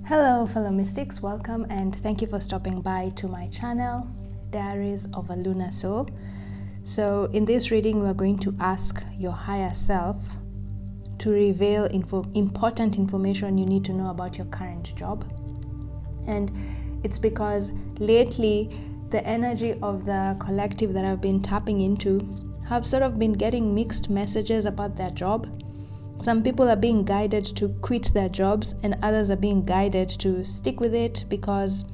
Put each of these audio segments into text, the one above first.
Hello fellow mystics, welcome and thank you for stopping by to my channel, Diaries of a Lunar Soul. So in this reading we're going to ask your higher self to reveal important information you need to know about your current job. And it's because lately the energy of the collective that I've been tapping into have sort of been getting mixed messages about their job. Some people are being guided to quit their jobs and others are being guided to stick with it because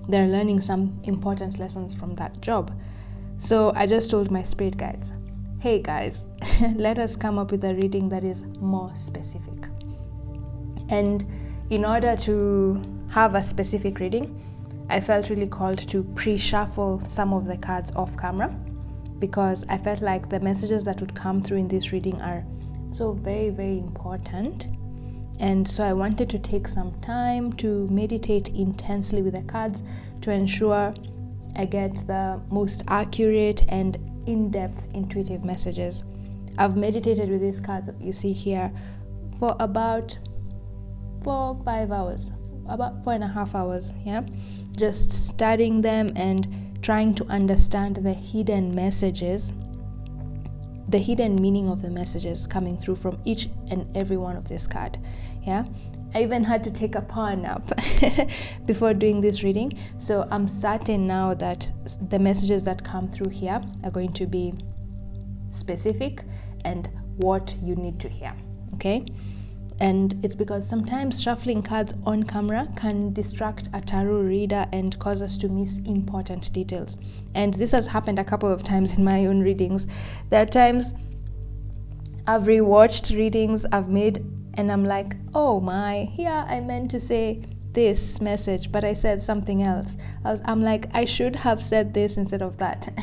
they're learning some important lessons from that job. So I just told my spirit guides, hey guys, let us come up with a reading that is more specific. And in order to have a specific reading, I felt really called to pre-shuffle some of the cards off camera because I felt like the messages that would come through in this reading are so very, very important. And so I wanted to take some time to meditate intensely with the cards to ensure I get the most accurate and in-depth intuitive messages. I've meditated with these cards you see here for about 4-5 hours, about 4.5 hours, yeah, just studying them and trying to understand the hidden messages, the hidden meaning of the messages coming through from each and every one of this card. Yeah, I even had to take a power nap before doing this reading, so I'm certain now that the messages that come through here are going to be specific and what you need to hear. Okay, and it's because sometimes shuffling cards on camera can distract a tarot reader and cause us to miss important details. And this has happened a couple of times in my own readings. There are times I've rewatched readings I've made and I'm like, oh my, here I meant to say this message, but I said something else. I'm like, I should have said this instead of that.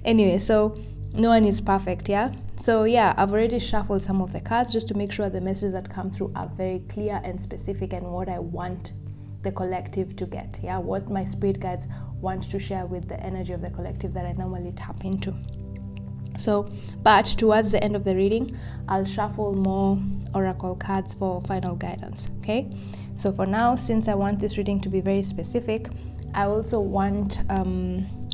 Anyway, so no one is perfect, yeah? So yeah, I've already shuffled some of the cards just to make sure the messages that come through are very clear and specific and what I want the collective to get, yeah? What my spirit guides want to share with the energy of the collective that I normally tap into. So, but towards the end of the reading, I'll shuffle more oracle cards for final guidance, okay? So for now, since I want this reading to be very specific, I also want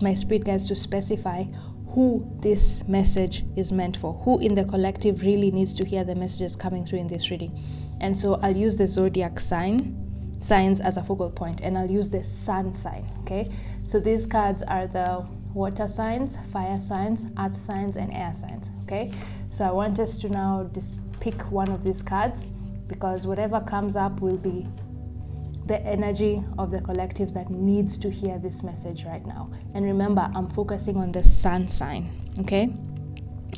my spirit guides to specify who this message is meant for, who in the collective really needs to hear the messages coming through in this reading. And so I'll use the zodiac signs as a focal point, and I'll use the sun sign, okay? So these cards are the water signs, fire signs, earth signs, and air signs, okay? So I want us to now just pick one of these cards because whatever comes up will be the energy of the collective that needs to hear this message right now. And remember, I'm focusing on the sun sign, okay?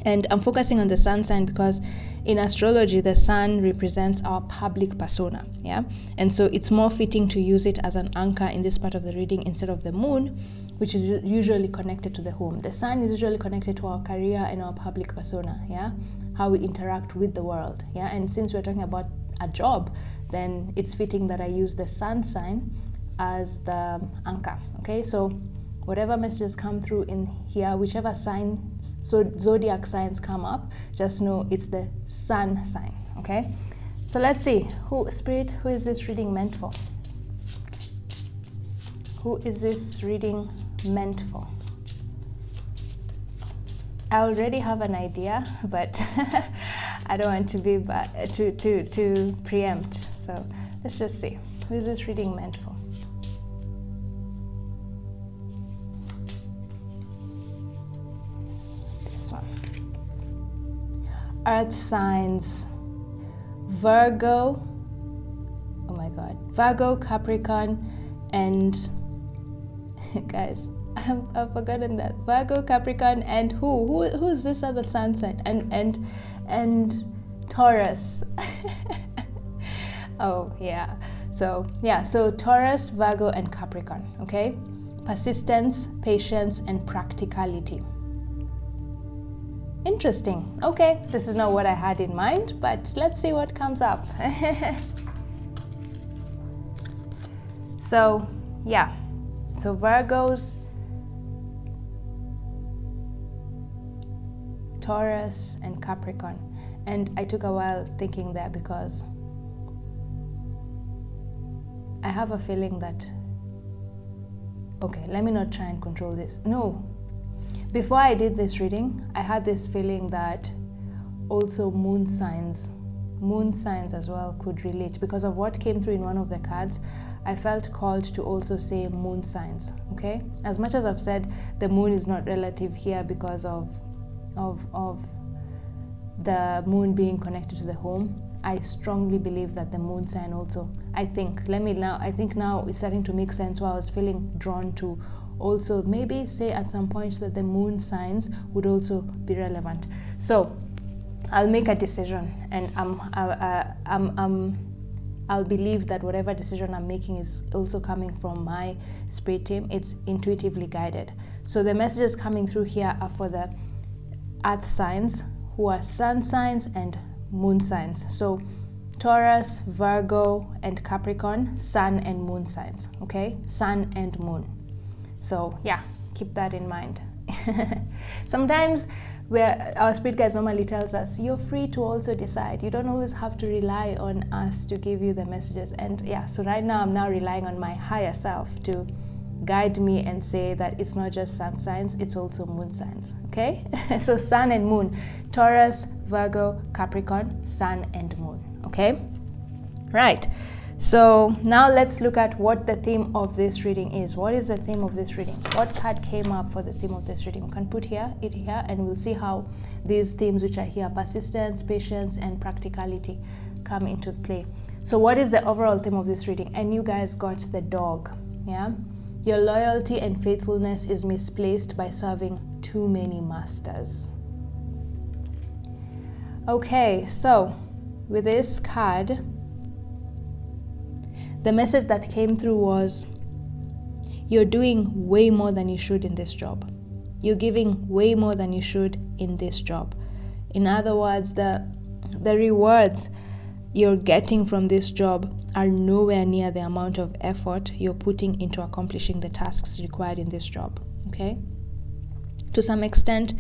And I'm focusing on the sun sign because in astrology, the sun represents our public persona, yeah? And so it's more fitting to use it as an anchor in this part of the reading instead of the moon, which is usually connected to the home. The sun is usually connected to our career and our public persona, yeah? How we interact with the world, yeah? And since we're talking about a job, then it's fitting that I use the sun sign as the anchor, okay? So whatever messages come through in here, whichever sign, so zodiac signs come up, just know it's the sun sign, okay? So let's see, who is this reading meant for? Who is this reading meant for? I already have an idea, but I don't want to be to preempt. So let's just see, who is this reading meant for? This one. Earth signs, Virgo, oh my God, Virgo, Capricorn, and guys, I've forgotten that. Virgo, Capricorn, and who's this other sun sign? And Taurus. Oh yeah. So Taurus, Virgo, and Capricorn, okay? Persistence, patience, and practicality. Interesting. Okay, this is not what I had in mind, but let's see what comes up. So yeah, so Virgos, Taurus, and Capricorn. And I took a while thinking that because I have a feeling that, okay, let me not try and control this. No, before I did this reading, I had this feeling that also moon signs as well could relate, because of what came through in one of the cards. I felt called to also say moon signs, okay? As much as I've said the moon is not relative here because of the moon being connected to the home, I strongly believe that the moon sign also, I think now it's starting to make sense why I was feeling drawn to also maybe say at some point that the moon signs would also be relevant. So I'll make a decision, and I'll believe that whatever decision I'm making is also coming from my spirit team. It's intuitively guided. So the messages coming through here are for the earth signs, who are sun signs and moon signs. So Taurus, Virgo, and Capricorn, sun and moon signs, okay? Sun and moon. So yeah, keep that in mind. Sometimes our spirit guides normally tells us, you're free to also decide. You don't always have to rely on us to give you the messages. And yeah, so right now I'm now relying on my higher self to guide me and say that it's not just sun signs, it's also moon signs, okay? So sun and moon, Taurus, Virgo, Capricorn, sun and moon, okay? Right. So now let's look at what the theme of this reading is. What is the theme of this reading? What card came up for the theme of this reading? We can put it here, and we'll see how these themes which are here, persistence, patience, and practicality, come into play. So what is the overall theme of this reading? And you guys got the dog, yeah? Your loyalty and faithfulness is misplaced by serving too many masters. Okay, so with this card, the message that came through was, you're doing way more than you should in this job. You're giving way more than you should in this job. In other words, the rewards you're getting from this job are nowhere near the amount of effort you're putting into accomplishing the tasks required in this job, okay? To some extent,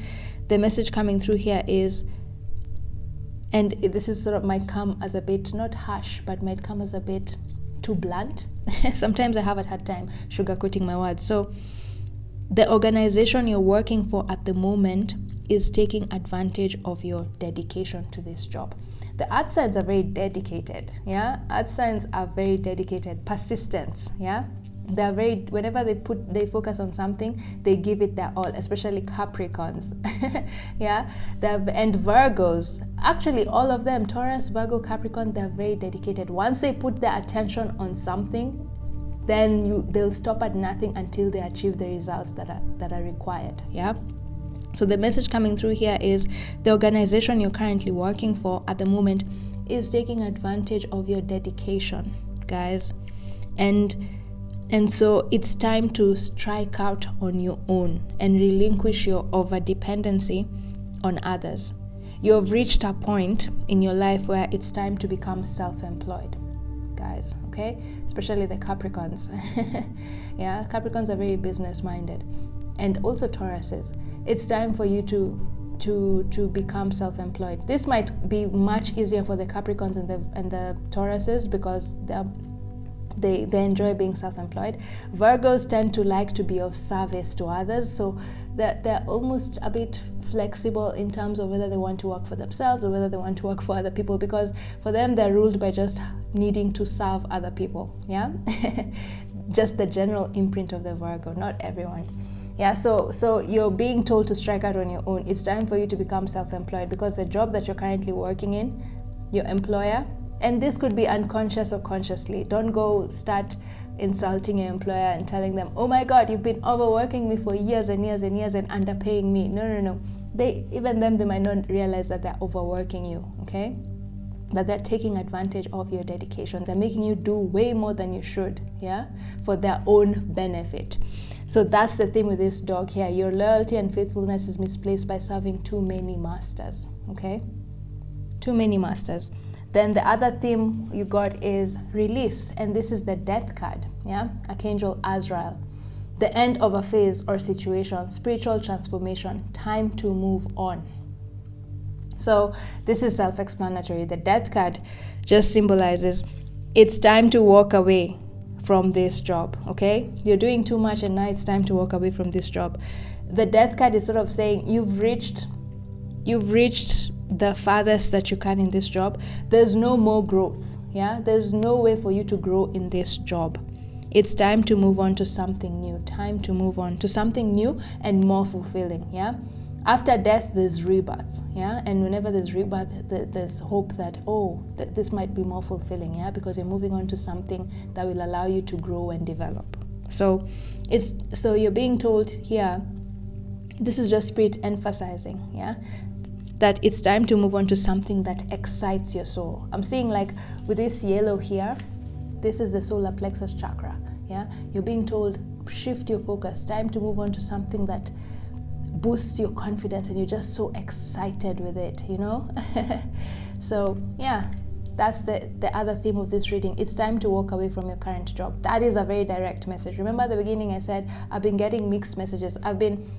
the message coming through here is, and this is sort of might come as a bit, not harsh, but might come as a bit too blunt. Sometimes I have a hard time sugarcoating my words. So the organization you're working for at the moment is taking advantage of your dedication to this job. The earth signs are very dedicated, yeah? Earth signs are very dedicated. Persistence, yeah? They're very, whenever they focus on something, they give it their all, especially Capricorns, yeah? And Virgos, actually all of them, Taurus, Virgo, Capricorn, they're very dedicated. Once they put their attention on something, then they'll stop at nothing until they achieve the results that are required, yeah? So the message coming through here is, the organization you're currently working for at the moment is taking advantage of your dedication, guys. And so it's time to strike out on your own and relinquish your over-dependency on others. You have reached a point in your life where it's time to become self-employed, guys, okay? Especially the Capricorns. Yeah, Capricorns are very business-minded. And also Tauruses. It's time for you to become self-employed. This might be much easier for the Capricorns and the Tauruses because they enjoy being self-employed. Virgos tend to like to be of service to others, so they're almost a bit flexible in terms of whether they want to work for themselves or whether they want to work for other people, because for them they're ruled by just needing to serve other people, yeah? Just the general imprint of the Virgo, not everyone. Yeah, so you're being told to strike out on your own. It's time for you to become self-employed, because the job that you're currently working in, your employer, and this could be unconscious or consciously. Don't go start insulting your employer and telling them, oh my God, you've been overworking me for years and years and years and underpaying me. No. They might not realize that they're overworking you, okay? That they're taking advantage of your dedication. They're making you do way more than you should, yeah? For their own benefit. So that's the theme with this dog here. Your loyalty and faithfulness is misplaced by serving too many masters, okay? Too many masters. Then the other theme you got is release, and this is the death card, yeah? Archangel Azrael. The end of a phase or situation, spiritual transformation, time to move on. So this is self-explanatory. The death card just symbolizes it's time to walk away from this job, okay? You're doing too much and now it's time to walk away from this job. The death card is sort of saying you've reached the farthest that you can in this job. There's no more growth, yeah? There's no way for you to grow in this job. It's time to move on to something new. Time to move on to something new and more fulfilling, yeah? After death, there's rebirth, yeah? And whenever there's rebirth, there's hope that, that this might be more fulfilling, yeah? Because you're moving on to something that will allow you to grow and develop. So you're being told here, this is just Spirit emphasizing, yeah? That it's time to move on to something that excites your soul. I'm seeing like with this yellow here, this is the solar plexus chakra, yeah? You're being told, shift your focus, time to move on to something that boosts your confidence and you're just so excited with it, you know? So yeah, that's the other theme of this reading. It's time to walk away from your current job. That is a very direct message. Remember at the beginning I said I've been getting mixed messages. I've been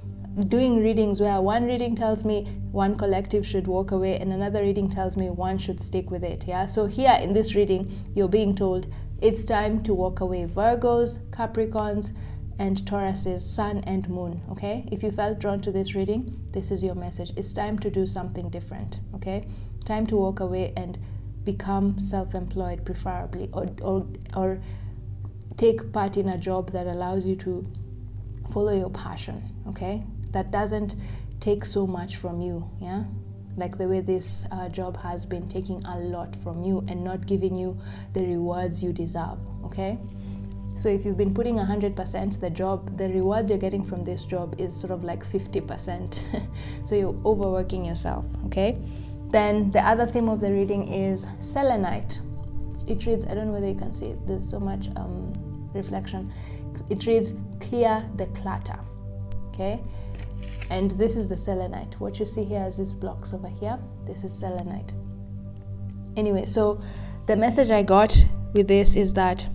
doing readings where one reading tells me one collective should walk away and another reading tells me one should stick with it, yeah? So here in this reading, you're being told it's time to walk away. Virgos, Capricorns, and Tauruses, Sun and Moon, okay? If you felt drawn to this reading, this is your message. It's time to do something different, okay? Time to walk away and become self-employed, preferably, or take part in a job that allows you to follow your passion, okay? That doesn't take so much from you, yeah? Like the way this job has been taking a lot from you and not giving you the rewards you deserve, okay? So if you've been putting 100%, the rewards you're getting from this job is sort of like 50%. So you're overworking yourself, okay? Then the other theme of the reading is selenite. It reads, I don't know whether you can see it, there's so much reflection. It reads, clear the clutter, okay? And this is the selenite. What you see here is these blocks over here. This is selenite. Anyway, so the message I got with this is that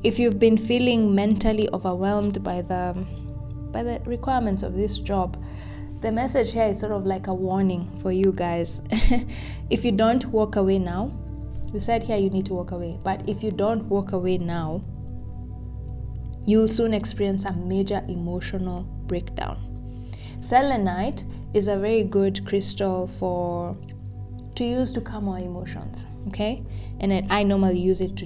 if you've been feeling mentally overwhelmed by the requirements of this job, the message here is sort of like a warning for you guys. If you don't walk away now, we said here you need to walk away, but if you don't walk away now, you'll soon experience a major emotional breakdown. Selenite is a very good crystal to use to calm our emotions, okay? And then I normally use it to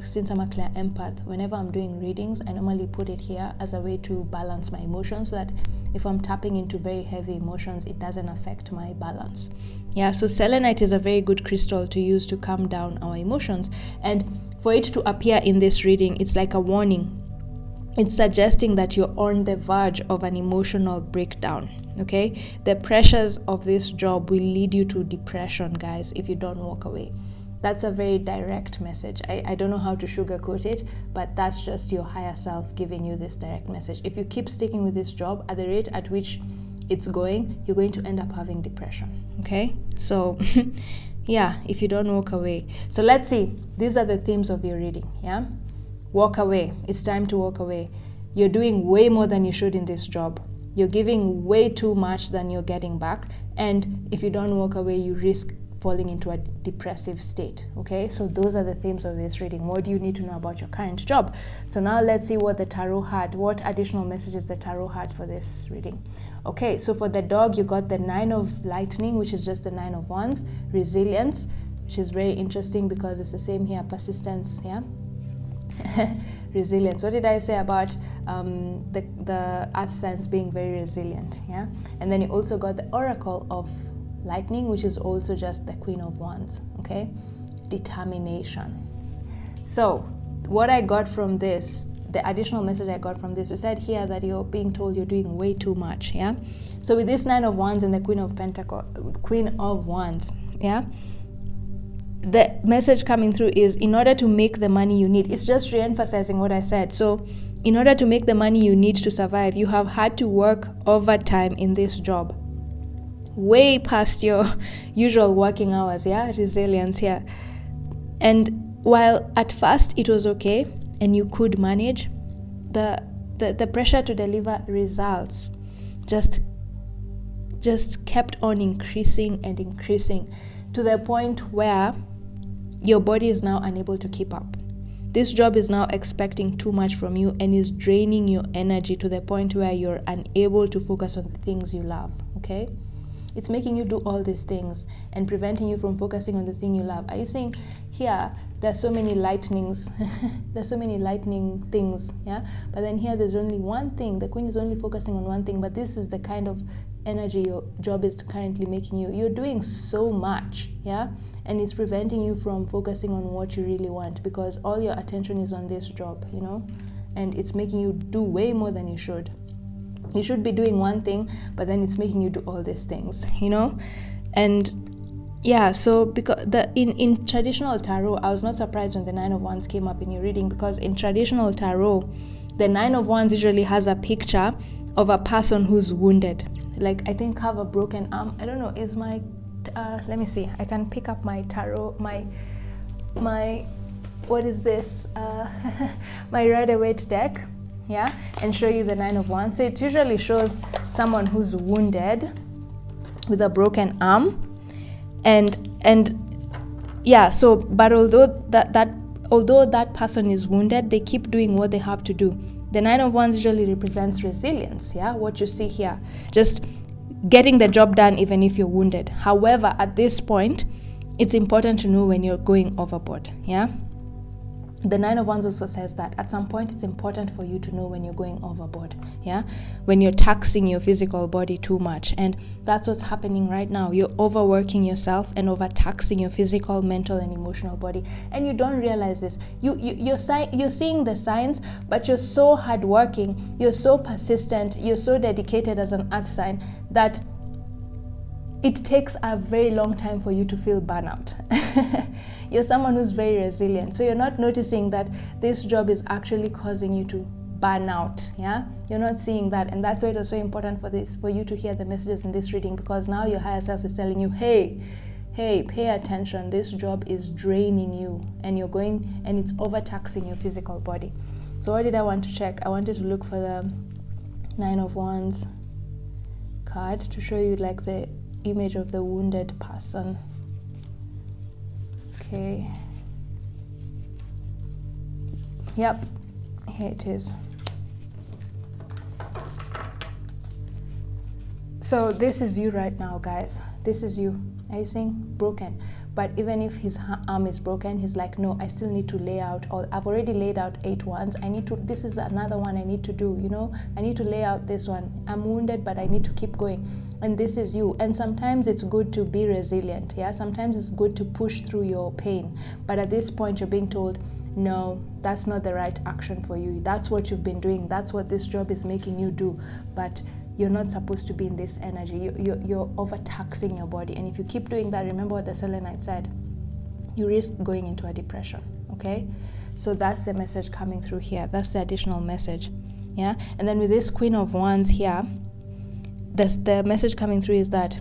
since I'm a clear empath, whenever I'm doing readings, I normally put it here as a way to balance my emotions so that if I'm tapping into very heavy emotions, it doesn't affect my balance. Yeah, so selenite is a very good crystal to use to calm down our emotions. And for it to appear in this reading, it's like a warning. It's suggesting that you're on the verge of an emotional breakdown, okay? The pressures of this job will lead you to depression, guys, if you don't walk away. That's a very direct message. I don't know how to sugarcoat it, but that's just your higher self giving you this direct message. If you keep sticking with this job at the rate at which it's going, you're going to end up having depression, okay? So yeah, if you don't walk away. So let's see. These are the themes of your reading, yeah? Walk away. It's time to walk away. You're doing way more than you should in this job. You're giving way too much than you're getting back. And if you don't walk away, you risk falling into a depressive state, okay? So those are the themes of this reading. What do you need to know about your current job? So now let's see what the tarot had, what additional messages the tarot had for this reading. Okay, so for the dog, you got the 9 of lightning, which is just the 9 of wands, resilience, which is very interesting because it's the same here, persistence, yeah? Resilience. What did I say about the earth signs being very resilient, yeah? And then you also got the oracle of lightning, which is also just the Queen of Wands, okay? Determination. So what I got from this, the additional message I got from this, we said here that you're being told you're doing way too much, yeah? So with this 9 of Wands and the Queen of Wands, yeah? The message coming through is in order to make the money you need. It's just re-emphasizing what I said. So in order to make the money you need to survive, you have had to work overtime in this job, way past your usual working hours, yeah? Resilience here. And while at first it was okay and you could manage, the pressure to deliver results just kept on increasing and increasing to the point where your body is now unable to keep up. This job is now expecting too much from you and is draining your energy to the point where you're unable to focus on the things you love, okay? It's making you do all these things and preventing you from focusing on the thing you love. Are you seeing here, there's so many lightnings, there's so many lightning things, yeah? But then here there's only one thing. The Queen is only focusing on one thing, but this is the kind of energy your job is currently making you. You're doing so much, yeah? And it's preventing you from focusing on what you really want because all your attention is on this job, you know? And it's making you do way more than you should. You should be doing one thing, but then it's making you do all these things, you know? And yeah, so because in traditional tarot, I was not surprised when the Nine of Wands came up in your reading, because in traditional tarot, the Nine of Wands usually has a picture of a person who's wounded. Like, I think have a broken arm. I don't know, is my let me see. I can pick up my tarot, my what is this? My Rider-Waite deck. Yeah, and show you the Nine of Wands. So it usually shows someone who's wounded with a broken arm, and yeah. So, but although that person is wounded, they keep doing what they have to do. The Nine of Wands usually represents resilience. Yeah, what you see here, just getting the job done even if you're wounded. However, at this point, it's important to know when you're going overboard. Yeah. The Nine of Wands also says that at some point it's important for you to know when you're going overboard, yeah? When you're taxing your physical body too much. And that's what's happening right now. You're overworking yourself and overtaxing your physical, mental, and emotional body. And you don't realize this. You're seeing the signs, but you're so hardworking, you're so persistent, you're so dedicated as an earth sign that it takes a very long time for you to feel burnout. You're someone who's very resilient. So you're not noticing that this job is actually causing you to burn out. Yeah, you're not seeing that. And that's why it was so important for you to hear the messages in this reading, because now your higher self is telling you, hey, pay attention. This job is draining you and you're going and it's overtaxing your physical body. So what did I want to check? I wanted to look for the Nine of Wands card to show you like the image of the wounded person. Okay. Yep, here it is. So this is you right now, guys. This is you. Are you seeing? Broken. But even if his arm is broken, he's like, no, I still need to lay out. I've already laid out 8 wands. This is another one I need to do, you know? I need to lay out this one. I'm wounded, but I need to keep going. And this is you. And sometimes it's good to be resilient, yeah? Sometimes it's good to push through your pain. But at this point, you're being told, no, that's not the right action for you. That's what you've been doing. That's what this job is making you do. But you're not supposed to be in this energy. You're overtaxing your body. And if you keep doing that, remember what the Selenite said, you risk going into a depression, okay? So that's the message coming through here. That's the additional message, yeah? And then with this Queen of Wands here, the message coming through is that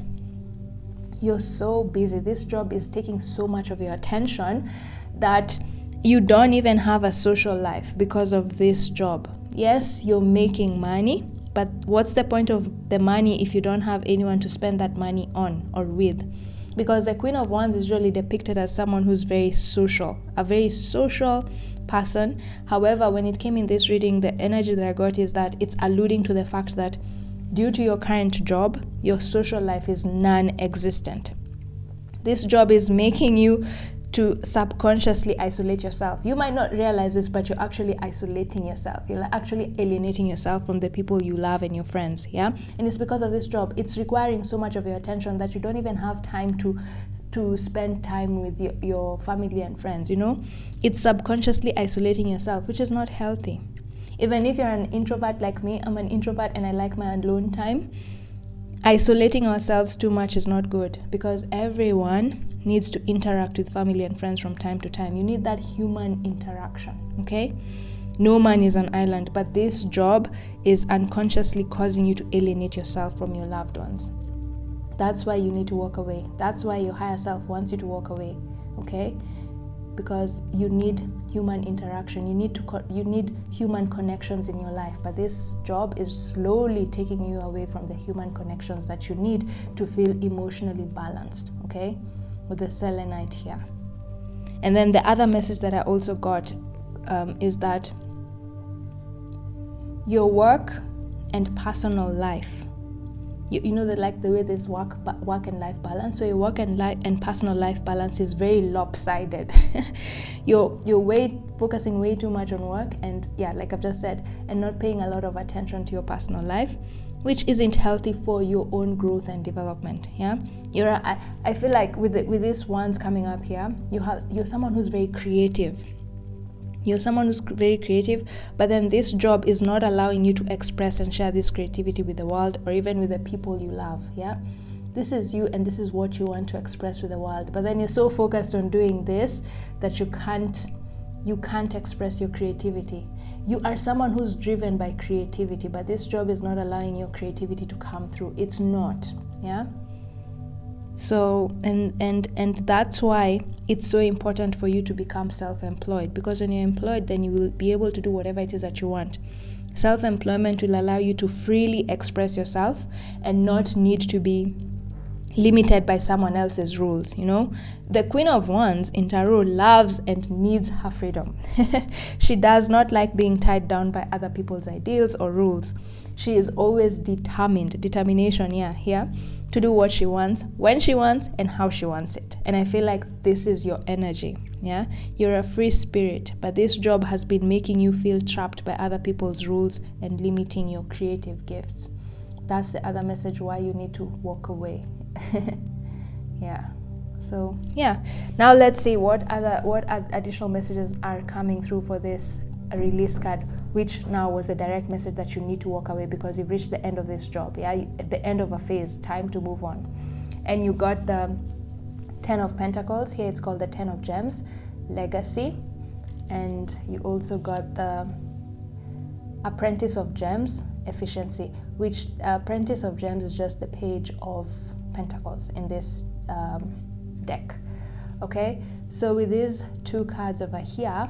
you're so busy. This job is taking so much of your attention that you don't even have a social life because of this job. Yes, you're making money, but what's the point of the money if you don't have anyone to spend that money on or with? Because the Queen of Wands is usually depicted as someone who's very social, a very social person. However, when it came in this reading, the energy that I got is that it's alluding to the fact that due to your current job, your social life is non-existent. This job is making you to subconsciously isolate yourself. You might not realize this, but you're actually isolating yourself. You're actually alienating yourself from the people you love and your friends, yeah? And it's because of this job. It's requiring so much of your attention that you don't even have time to spend time with your family and friends, you know? It's subconsciously isolating yourself, which is not healthy. Even if you're an introvert like me, I'm an introvert and I like my alone time, isolating ourselves too much is not good, because everyone needs to interact with family and friends from time to time. You need that human interaction, okay? No man is an island, but this job is unconsciously causing you to alienate yourself from your loved ones. That's why you need to walk away. That's why your higher self wants you to walk away, okay? Because you need human interaction. You need human connections in your life. But this job is slowly taking you away from the human connections that you need to feel emotionally balanced, okay? With the Selenite here. And then the other message that I also got is that your work and personal life, you know that like the way there's work and life balance, so your work and personal life balance is very lopsided. you're focusing way too much on work, and yeah, like I've just said, and not paying a lot of attention to your personal life, which isn't healthy for your own growth and development. Yeah, I feel like with these ones coming up here, you're someone who's very creative. You're someone who's very creative, but then this job is not allowing you to express and share this creativity with the world, or even with the people you love. Yeah, this is you, and this is what you want to express with the world, but then you're so focused on doing this that you can't express your creativity. You are someone who's driven by creativity, but this job is not allowing your creativity to come through. It's not. Yeah. So and that's why it's so important for you to become self-employed, because when you're employed, then you will be able to do whatever it is that you want. Self-employment will allow you to freely express yourself and not need to be limited by someone else's rules. You know, the Queen of Wands in Tarot loves and needs her freedom. She does not like being tied down by other people's ideals or rules. She is always determination here to do what she wants, when she wants, and how she wants it. And I feel like this is your energy. Yeah, you're a free spirit, but this job has been making you feel trapped by other people's rules and limiting your creative gifts. That's the other message why you need to walk away. Yeah. So yeah, now let's see what additional messages are coming through for this release card, which now was a direct message that you need to walk away because you've reached the end of this job. Yeah, at the end of a phase, time to move on. And you got the 10 of Pentacles here. It's called the 10 of Gems, legacy. And you also got the Apprentice of Gems, efficiency, which Apprentice of Gems is just the Page of Pentacles in this deck. Okay, so with these two cards over here,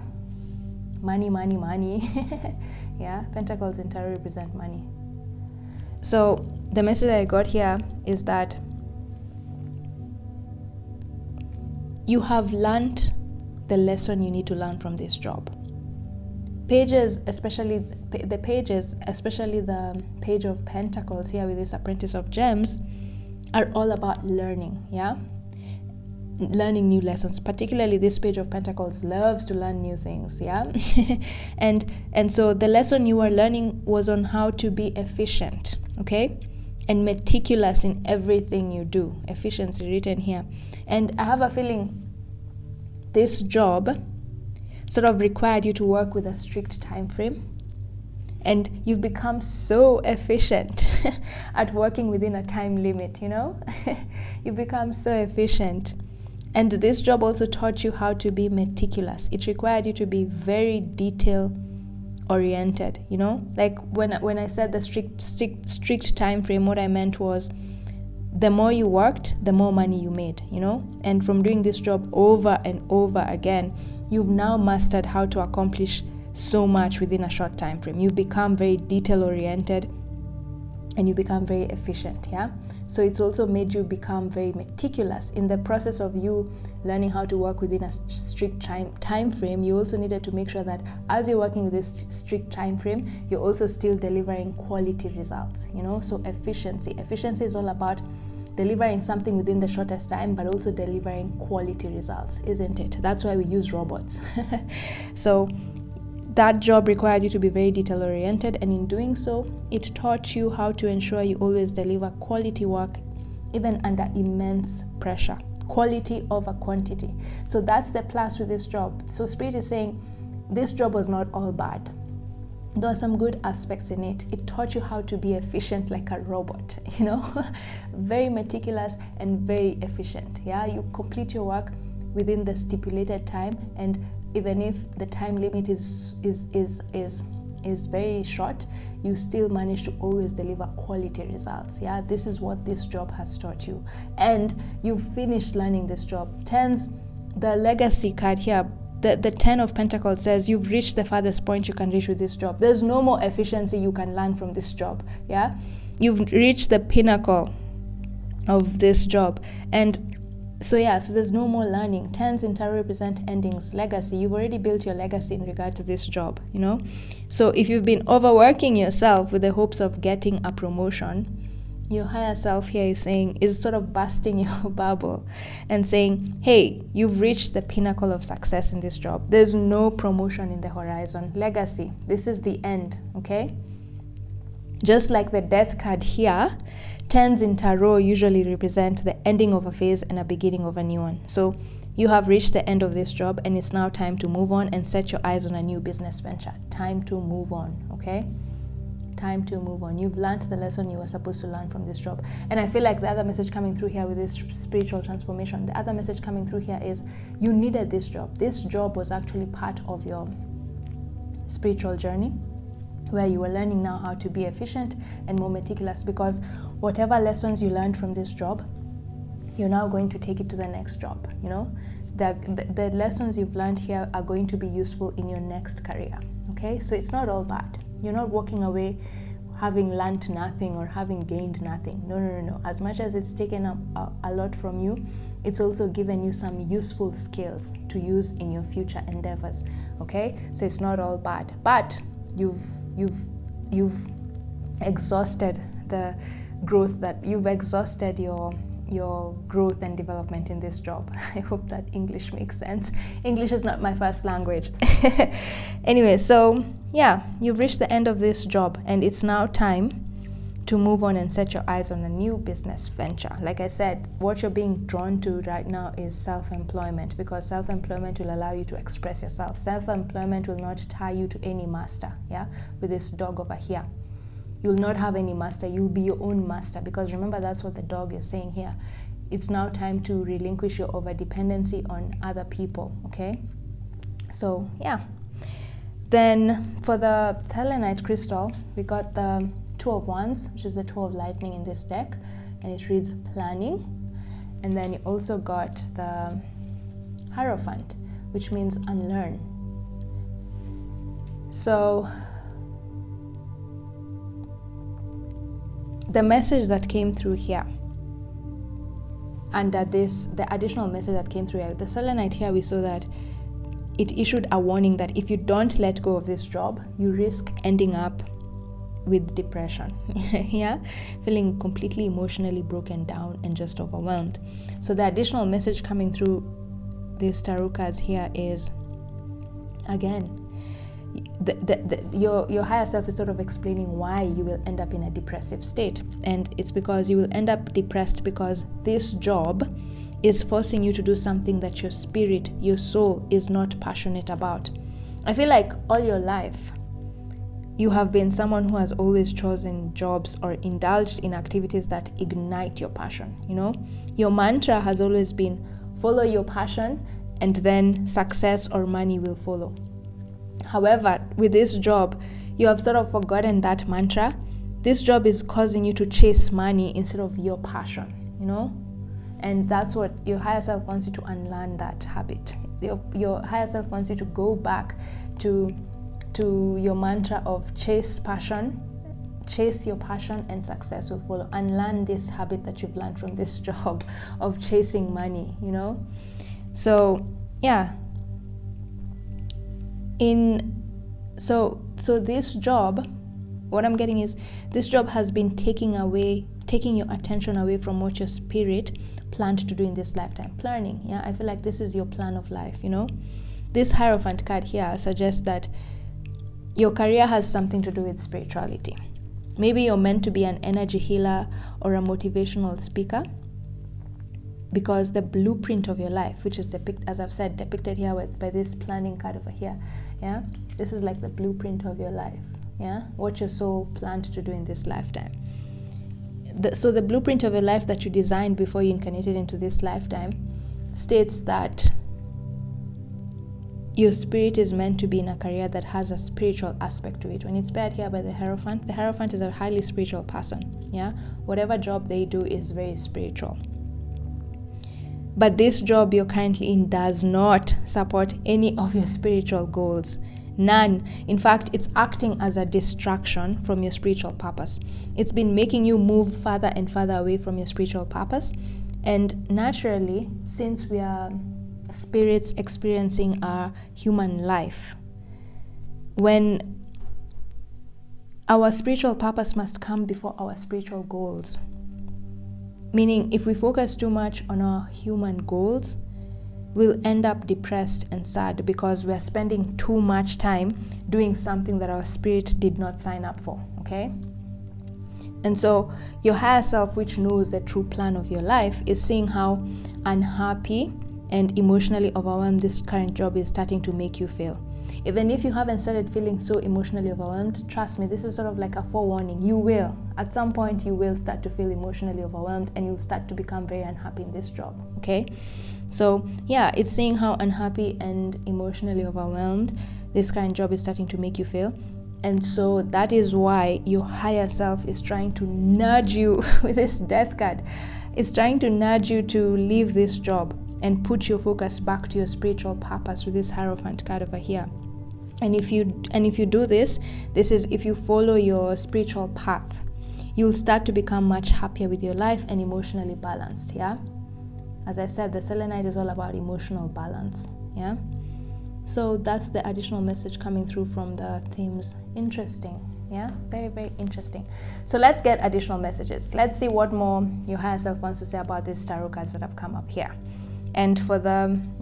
money. Yeah, Pentacles in Tarot represent money. So the message I got here is that you have learned the lesson you need to learn from this job. Pages, especially the Page of Pentacles here with this Apprentice of Gems, are all about learning. Yeah, learning new lessons. Particularly this Page of Pentacles loves to learn new things. Yeah. and so the lesson you are learning was on how to be efficient, okay, and meticulous in everything you do. Efficiency written here. And I have a feeling this job sort of required you to work with a strict time frame, and you've become so efficient at working within a time limit, you know. You've become so efficient. And this job also taught you how to be meticulous. It required you to be very detail oriented, you know. Like when I said the strict time frame, what I meant was the more you worked, the more money you made, you know. And from doing this job over and over again, you've now mastered how to accomplish so much within a short time frame. You've become very detail oriented and you become very efficient. Yeah. So it's also made you become very meticulous. In the process of you learning how to work within a strict time frame, you also needed to make sure that as you're working with this strict time frame, you're also still delivering quality results, you know. So efficiency is all about delivering something within the shortest time, but also delivering quality results, isn't it? That's why we use robots. So that job required you to be very detail oriented, and in doing so, it taught you how to ensure you always deliver quality work even under immense pressure. Quality over quantity. So that's the plus with this job. So Spirit is saying this job was not all bad. There are some good aspects in it. It taught you how to be efficient like a robot, you know. Very meticulous and very efficient. Yeah, you complete your work within the stipulated time, and even if the time limit is very short, you still manage to always deliver quality results. Yeah, this is what this job has taught you, and you've finished learning this job. Tens, the legacy card here, the 10 of Pentacles says you've reached the farthest point you can reach with this job. There's no more efficiency you can learn from this job. Yeah, you've reached the pinnacle of this job, and So there's no more learning. Tens in tarot represent endings, legacy. You've already built your legacy in regard to this job, So if you've been overworking yourself with the hopes of getting a promotion, your higher self here is sort of busting your bubble and saying, hey, you've reached the pinnacle of success in this job. There's no promotion in the horizon. Legacy, this is the end, okay? Just like the death card here, tens in tarot usually represent the ending of a phase and a beginning of a new one. So you have reached the end of this job, and it's now time to move on and set your eyes on a new business venture. Time to move on, okay? Time to move on. You've learned the lesson you were supposed to learn from this job. And I feel like the other message coming through here with this spiritual transformation, the other message coming through here is you needed this job. This job was actually part of your spiritual journey, where you were learning now how to be efficient and more meticulous, because whatever lessons you learned from this job, you're now going to take it to the next job. The lessons you've learned here are going to be useful in your next career, okay? So it's not all bad. You're not walking away having learned nothing or having gained nothing. No. As much as it's taken up a lot from you, it's also given you some useful skills to use in your future endeavors, okay? So it's not all bad, but you've exhausted the growth you've exhausted your growth and development in this job. I hope that English makes sense. English is not my first language. Anyway, so you've reached the end of this job, and it's now time to move on and set your eyes on a new business venture. Like I said, what you're being drawn to right now is self-employment, because self-employment will allow you to express yourself. Self-employment will not tie you to any master, with this dog over here. You'll not have any master. You'll be your own master, because remember, that's what the dog is saying here. It's now time to relinquish your over-dependency on other people, okay? So, Then for the selenite crystal, we got the Two of Wands, which is the Two of Lightning in this deck, and it reads planning. And then you also got the Hierophant, which means unlearn. So the message that came through here, under this, the additional message that came through here, the selenite here, we saw that it issued a warning that if you don't let go of this job, you risk ending up with depression, feeling completely emotionally broken down and just overwhelmed. So the additional message coming through these tarot cards here is, again, your higher self is sort of explaining why you will end up in a depressive state. And it's because you will end up depressed because this job is forcing you to do something that your spirit, your soul is not passionate about. I feel like all your life, you have been someone who has always chosen jobs or indulged in activities that ignite your passion, Your mantra has always been follow your passion, and then success or money will follow. However, with this job, you have sort of forgotten that mantra. This job is causing you to chase money instead of your passion, And that's what your higher self wants you to unlearn, that habit. Your higher self wants you to go back to your mantra of chase your passion, and success will follow. Unlearn this habit that you've learned from this job of chasing money, So So this job, what I'm getting is, this job has been taking your attention away from what your spirit planned to do in this lifetime. Planning, I feel like this is your plan of life, This Hierophant card here suggests that your career has something to do with spirituality. Maybe you're meant to be an energy healer or a motivational speaker, because the blueprint of your life, which is depicted here by this planning card over here, this is like the blueprint of your life, what your soul planned to do in this lifetime. So the blueprint of your life that you designed before you incarnated into this lifetime states that your spirit is meant to be in a career that has a spiritual aspect to it. When it's paired here by the Hierophant is a highly spiritual person, Whatever job they do is very spiritual. But this job you're currently in does not support any of your spiritual goals. None. In fact, it's acting as a distraction from your spiritual purpose. It's been making you move further and further away from your spiritual purpose. And naturally, since we are spirits experiencing our human life, when our spiritual purpose must come before our spiritual goals. Meaning, if we focus too much on our human goals, we'll end up depressed and sad because we're spending too much time doing something that our spirit did not sign up for, okay? And so your higher self, which knows the true plan of your life, is seeing how unhappy and emotionally overwhelmed this current job is starting to make you feel. Even if you haven't started feeling so emotionally overwhelmed, trust me, this is sort of like a forewarning. You will. At some point, you will start to feel emotionally overwhelmed and you'll start to become very unhappy in this job, okay? So yeah, it's saying how unhappy and emotionally overwhelmed this current job is starting to make you feel. And so that is why your higher self is trying to nudge you with this death card. It's trying to nudge you to leave this job and put your focus back to your spiritual purpose with this Hierophant card over here. And if you do this is if you follow your spiritual path, you'll start to become much happier with your life and emotionally balanced, yeah? As I said, the selenite is all about emotional balance, yeah? So that's the additional message coming through from the themes. Interesting, yeah? Very, very interesting. So let's get additional messages. Let's see what more your higher self wants to say about these tarot cards that have come up here. And for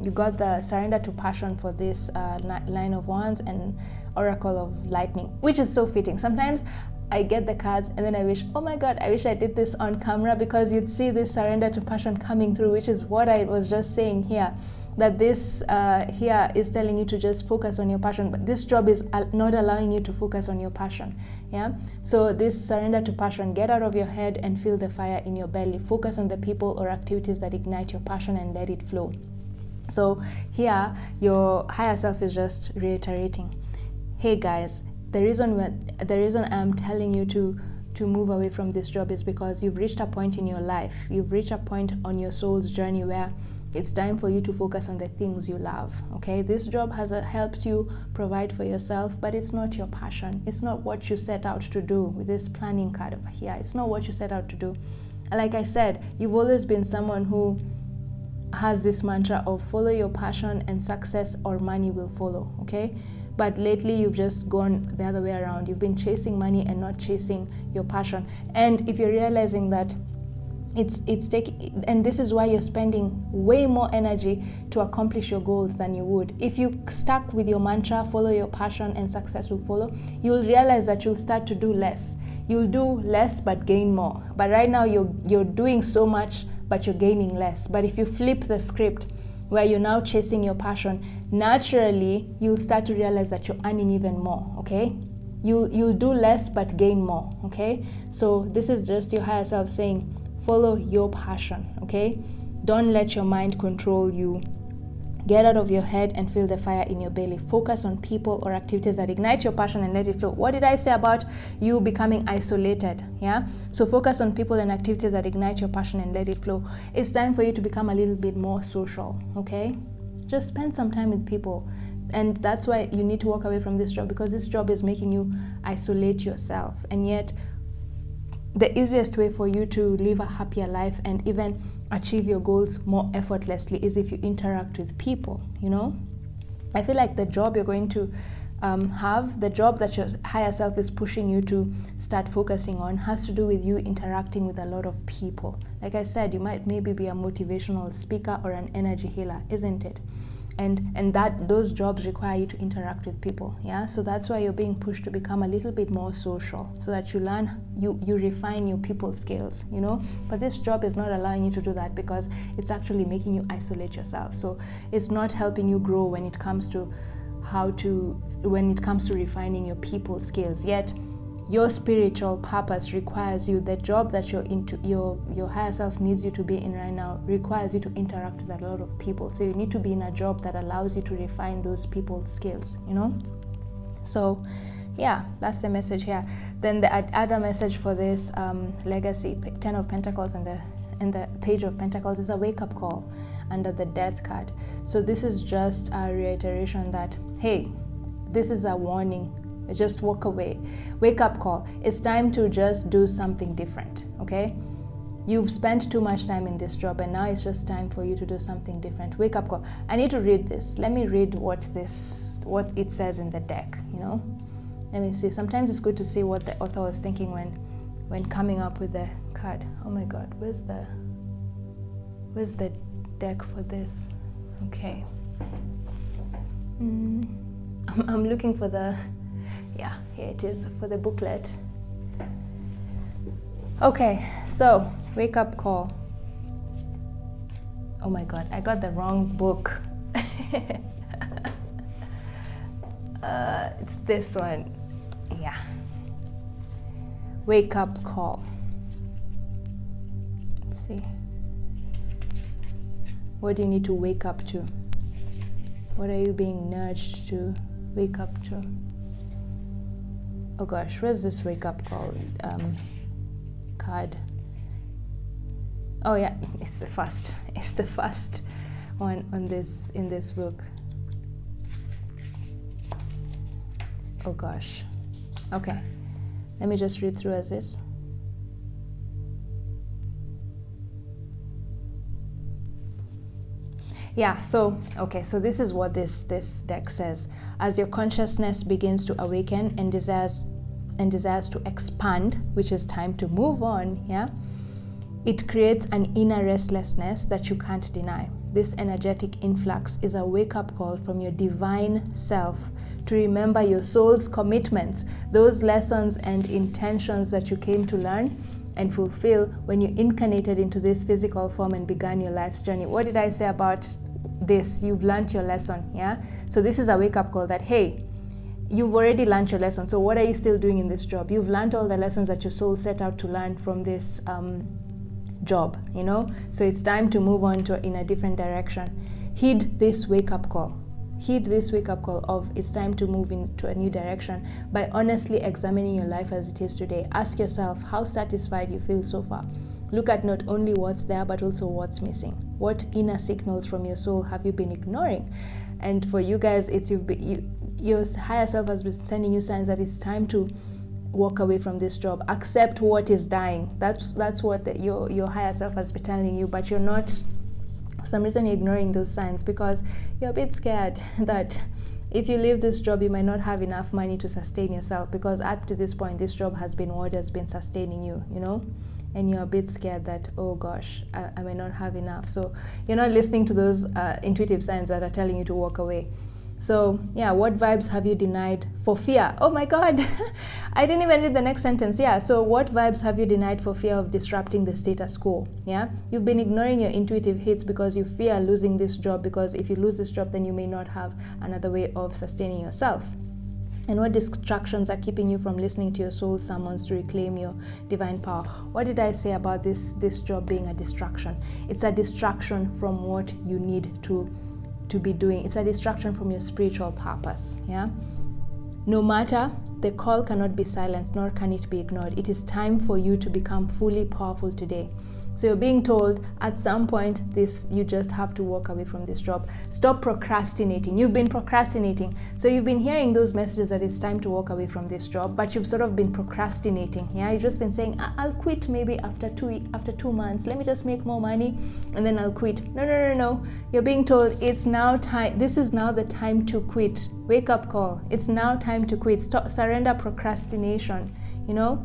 you got the surrender to passion for this line of wands and oracle of lightning, which is so fitting. Sometimes I get the cards and then I wish, oh my God, I wish I did this on camera, because you'd see this surrender to passion coming through, which is what I was just saying here. That this here is telling you to just focus on your passion, but this job is not allowing you to focus on your passion, yeah? So this surrender to passion, get out of your head and feel the fire in your belly. Focus on the people or activities that ignite your passion and let it flow. So here, your higher self is just reiterating, hey guys, the reason I'm telling you to move away from this job is because you've reached a point in your life, you've reached a point on your soul's journey where it's time for you to focus on the things you love, okay? This job has helped you provide for yourself, but it's not your passion. It's not what you set out to do with this planning card over here. It's not what you set out to do. Like I said, you've always been someone who has this mantra of follow your passion and success or money will follow, okay? But lately you've just gone the other way around. You've been chasing money and not chasing your passion. And if you're realizing that it's taking, and this is why you're spending way more energy to accomplish your goals than you would. If you stuck with your mantra, follow your passion and success will follow, you'll realize that you'll start to do less. You'll do less but gain more. But right now you're doing so much but you're gaining less. But if you flip the script where you're now chasing your passion, naturally you'll start to realize that you're earning even more, okay? You'll do less but gain more, okay? So this is just your higher self saying, follow your passion, okay? Don't let your mind control you. Get out of your head and feel the fire in your belly. Focus on people or activities that ignite your passion and let it flow. What did I say about you becoming isolated? Yeah? So focus on people and activities that ignite your passion and let it flow. It's time for you to become a little bit more social, okay? Just spend some time with people. And that's why you need to walk away from this job, because this job is making you isolate yourself. And yet, the easiest way for you to live a happier life and even achieve your goals more effortlessly is if you interact with people, you know? I feel like the job you're going to have, the job that your higher self is pushing you to start focusing on, has to do with you interacting with a lot of people. Like I said, you might maybe be a motivational speaker or an energy healer, isn't it? And that those jobs require you to interact with people, yeah? So that's why you're being pushed to become a little bit more social, so that you learn, you refine your people skills, you know? But this job is not allowing you to do that, because it's actually making you isolate yourself. So it's not helping you grow when it comes to refining your people skills. Yet your spiritual purpose requires you, the job that you're into, your higher self needs you to be in right now, requires you to interact with a lot of people. So you need to be in a job that allows you to refine those people skills, you know? So yeah, that's the message here. Then the other message for this legacy, 10 of Pentacles and the Page of Pentacles, is a wake-up call under the Death card. So this is just a reiteration that, hey, this is a warning. Just walk away. Wake up call. It's time to just do something different, okay? You've spent too much time in this job and now it's just time for you to do something different. Wake up call. I need to read this. Let me read what it says in the deck, you know. Let me see. Sometimes it's good to see what the author was thinking when coming up with the card. Oh my god, where's the deck for this? Okay. I'm looking for the, yeah, here it is, for the booklet. Okay, so wake up call. Oh my god, I got the wrong book. It's this one. Yeah. Wake up call. Let's see. What do you need to wake up to? What are you being nudged to wake up to? Oh gosh, where's this wake up call card? Oh yeah, it's the first one on this, in this book. Oh gosh. Okay, let me just read through as is. Yeah, so this is what this deck says. As your consciousness begins to awaken and desires to expand, which is time to move on, yeah, it creates an inner restlessness that you can't deny. This energetic influx is a wake-up call from your divine self to remember your soul's commitments, those lessons and intentions that you came to learn and fulfill when you incarnated into this physical form and began your life's journey. What did I say about this? You've learned your lesson, yeah? So this is a wake-up call that, hey, you've already learned your lesson, so what are you still doing in this job? You've learned all the lessons that your soul set out to learn from this job, you know? So it's time to move on in a different direction. Heed this wake-up call. Heed this wake-up call of it's time to move into a new direction by honestly examining your life as it is today. Ask yourself how satisfied you feel so far. Look at not only what's there, but also what's missing. What inner signals from your soul have you been ignoring? And for you guys, your higher self has been sending you signs that it's time to walk away from this job. Accept what is dying. That's what your higher self has been telling you, but you're not, for some reason you're ignoring those signs because you're a bit scared that if you leave this job, you might not have enough money to sustain yourself, because up to this point, this job has been what has been sustaining you, you know? And you're a bit scared that, oh gosh, I may not have enough. So you're not listening to those intuitive signs that are telling you to walk away. So yeah, what vibes have you denied for fear? Oh my God, I didn't even read the next sentence. Yeah, so what vibes have you denied for fear of disrupting the status quo? Yeah, you've been ignoring your intuitive hits because you fear losing this job, because if you lose this job, then you may not have another way of sustaining yourself. And what distractions are keeping you from listening to your soul summons to reclaim your divine power? What did I say about this job being a distraction? It's a distraction from what you need to be doing. It's a distraction from your spiritual purpose. Yeah. No matter, the call cannot be silenced, nor can it be ignored. It is time for you to become fully powerful today. So you're being told at some point you just have to walk away from this job. Stop procrastinating. You've been procrastinating. So you've been hearing those messages that it's time to walk away from this job, but you've sort of been procrastinating. Yeah, you've just been saying, I'll quit maybe after 2 months. Let me just make more money and then I'll quit. No. You're being told it's now time. This is now the time to quit. Wake up call. It's now time to quit. Stop, surrender procrastination, you know?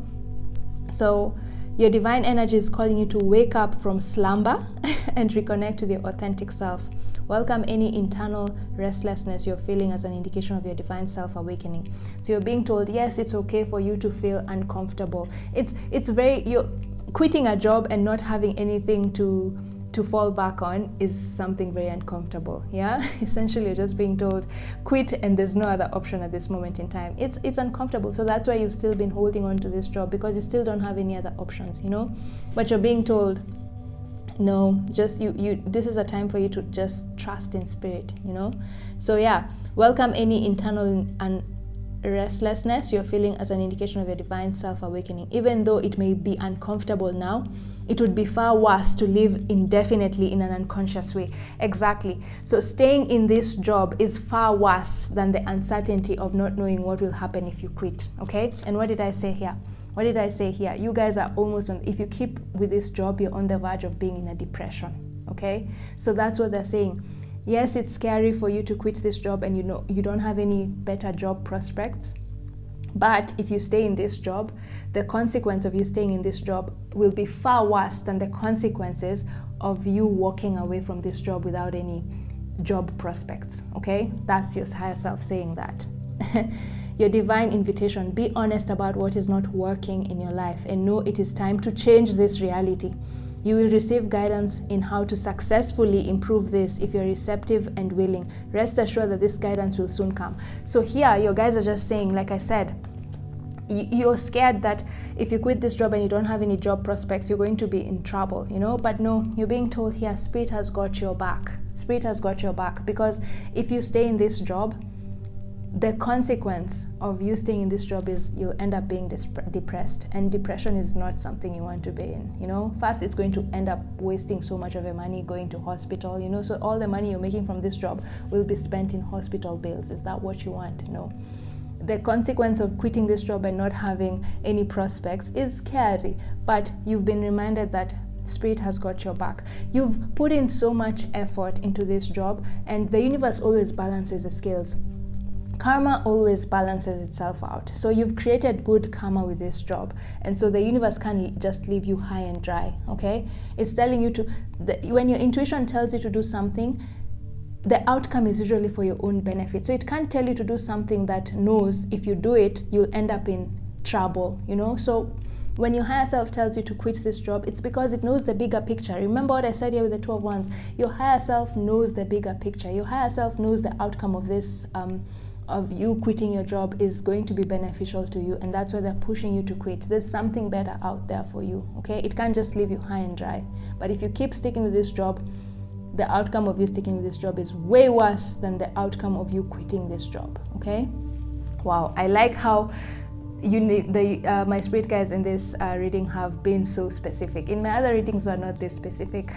So your divine energy is calling you to wake up from slumber and reconnect with your authentic self. Welcome any internal restlessness you're feeling as an indication of your divine self awakening. So you're being told, yes, it's okay for you to feel uncomfortable. You're quitting a job and not having anything to fall back on is something very uncomfortable. Yeah, essentially you're just being told quit and there's no other option at this moment in time. It's uncomfortable. So that's why you've still been holding on to this job, because you still don't have any other options, you know. But you're being told no, just you this is a time for you to just trust in spirit, you know. So yeah, welcome any internal and restlessness you're feeling as an indication of your divine self awakening. Even though it may be uncomfortable now, it would be far worse to live indefinitely in an unconscious way. Exactly. So staying in this job is far worse than the uncertainty of not knowing what will happen if you quit. Okay? And what did I say here? What did I say here? You guys are almost on, if you keep with this job, you're on the verge of being in a depression, okay? So that's what they're saying. Yes, it's scary for you to quit this job and you don't have any better job prospects. But if you stay in this job, the consequence of you staying in this job will be far worse than the consequences of you walking away from this job without any job prospects, okay? That's your higher self saying that. Your divine invitation, be honest about what is not working in your life and know it is time to change this reality. You will receive guidance in how to successfully improve this if you're receptive and willing. Rest assured that this guidance will soon come. So here, your guys are just saying, like I said, you're scared that if you quit this job and you don't have any job prospects, you're going to be in trouble, But no, you're being told here, Spirit has got your back. Spirit has got your back, because if you stay in this job, the consequence of you staying in this job is you'll end up being depressed, and depression is not something you want to be in. First, it's going to end up wasting so much of your money going to hospital, so all the money you're making from this job will be spent in hospital bills. Is that what you want? No. The consequence of quitting this job and not having any prospects is scary, but you've been reminded that Spirit has got your back. You've put in so much effort into this job, and the universe always balances the scales. Karma always balances itself out. So you've created good karma with this job, and so the universe can't just leave you high and dry, okay? It's telling you when your intuition tells you to do something, the outcome is usually for your own benefit. So it can't tell you to do something that knows if you do it, you'll end up in trouble, So when your higher self tells you to quit this job, it's because it knows the bigger picture. Remember what I said here with the 12 wands? Your higher self knows the bigger picture. Your higher self knows the outcome of this, of you quitting your job is going to be beneficial to you, and that's why they're pushing you to quit. There's something better out there for you, okay? It can't just leave you high and dry. But if you keep sticking with this job, the outcome of you sticking with this job is way worse than the outcome of you quitting this job, okay? Wow, I like how my spirit guides in this reading have been so specific. In my other readings were not this specific.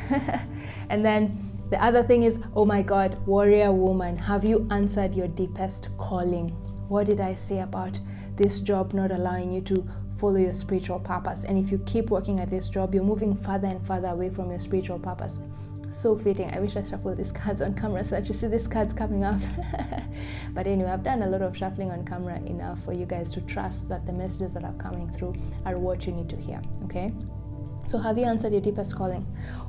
And then the other thing is, oh my God, warrior woman, have you answered your deepest calling? What did I say about this job not allowing you to follow your spiritual purpose? And if you keep working at this job, you're moving further and further away from your spiritual purpose. So fitting. I wish I shuffled these cards on camera so that you see these cards coming up. But anyway, I've done a lot of shuffling on camera enough for you guys to trust that the messages that are coming through are what you need to hear, okay? So have you answered your deepest calling?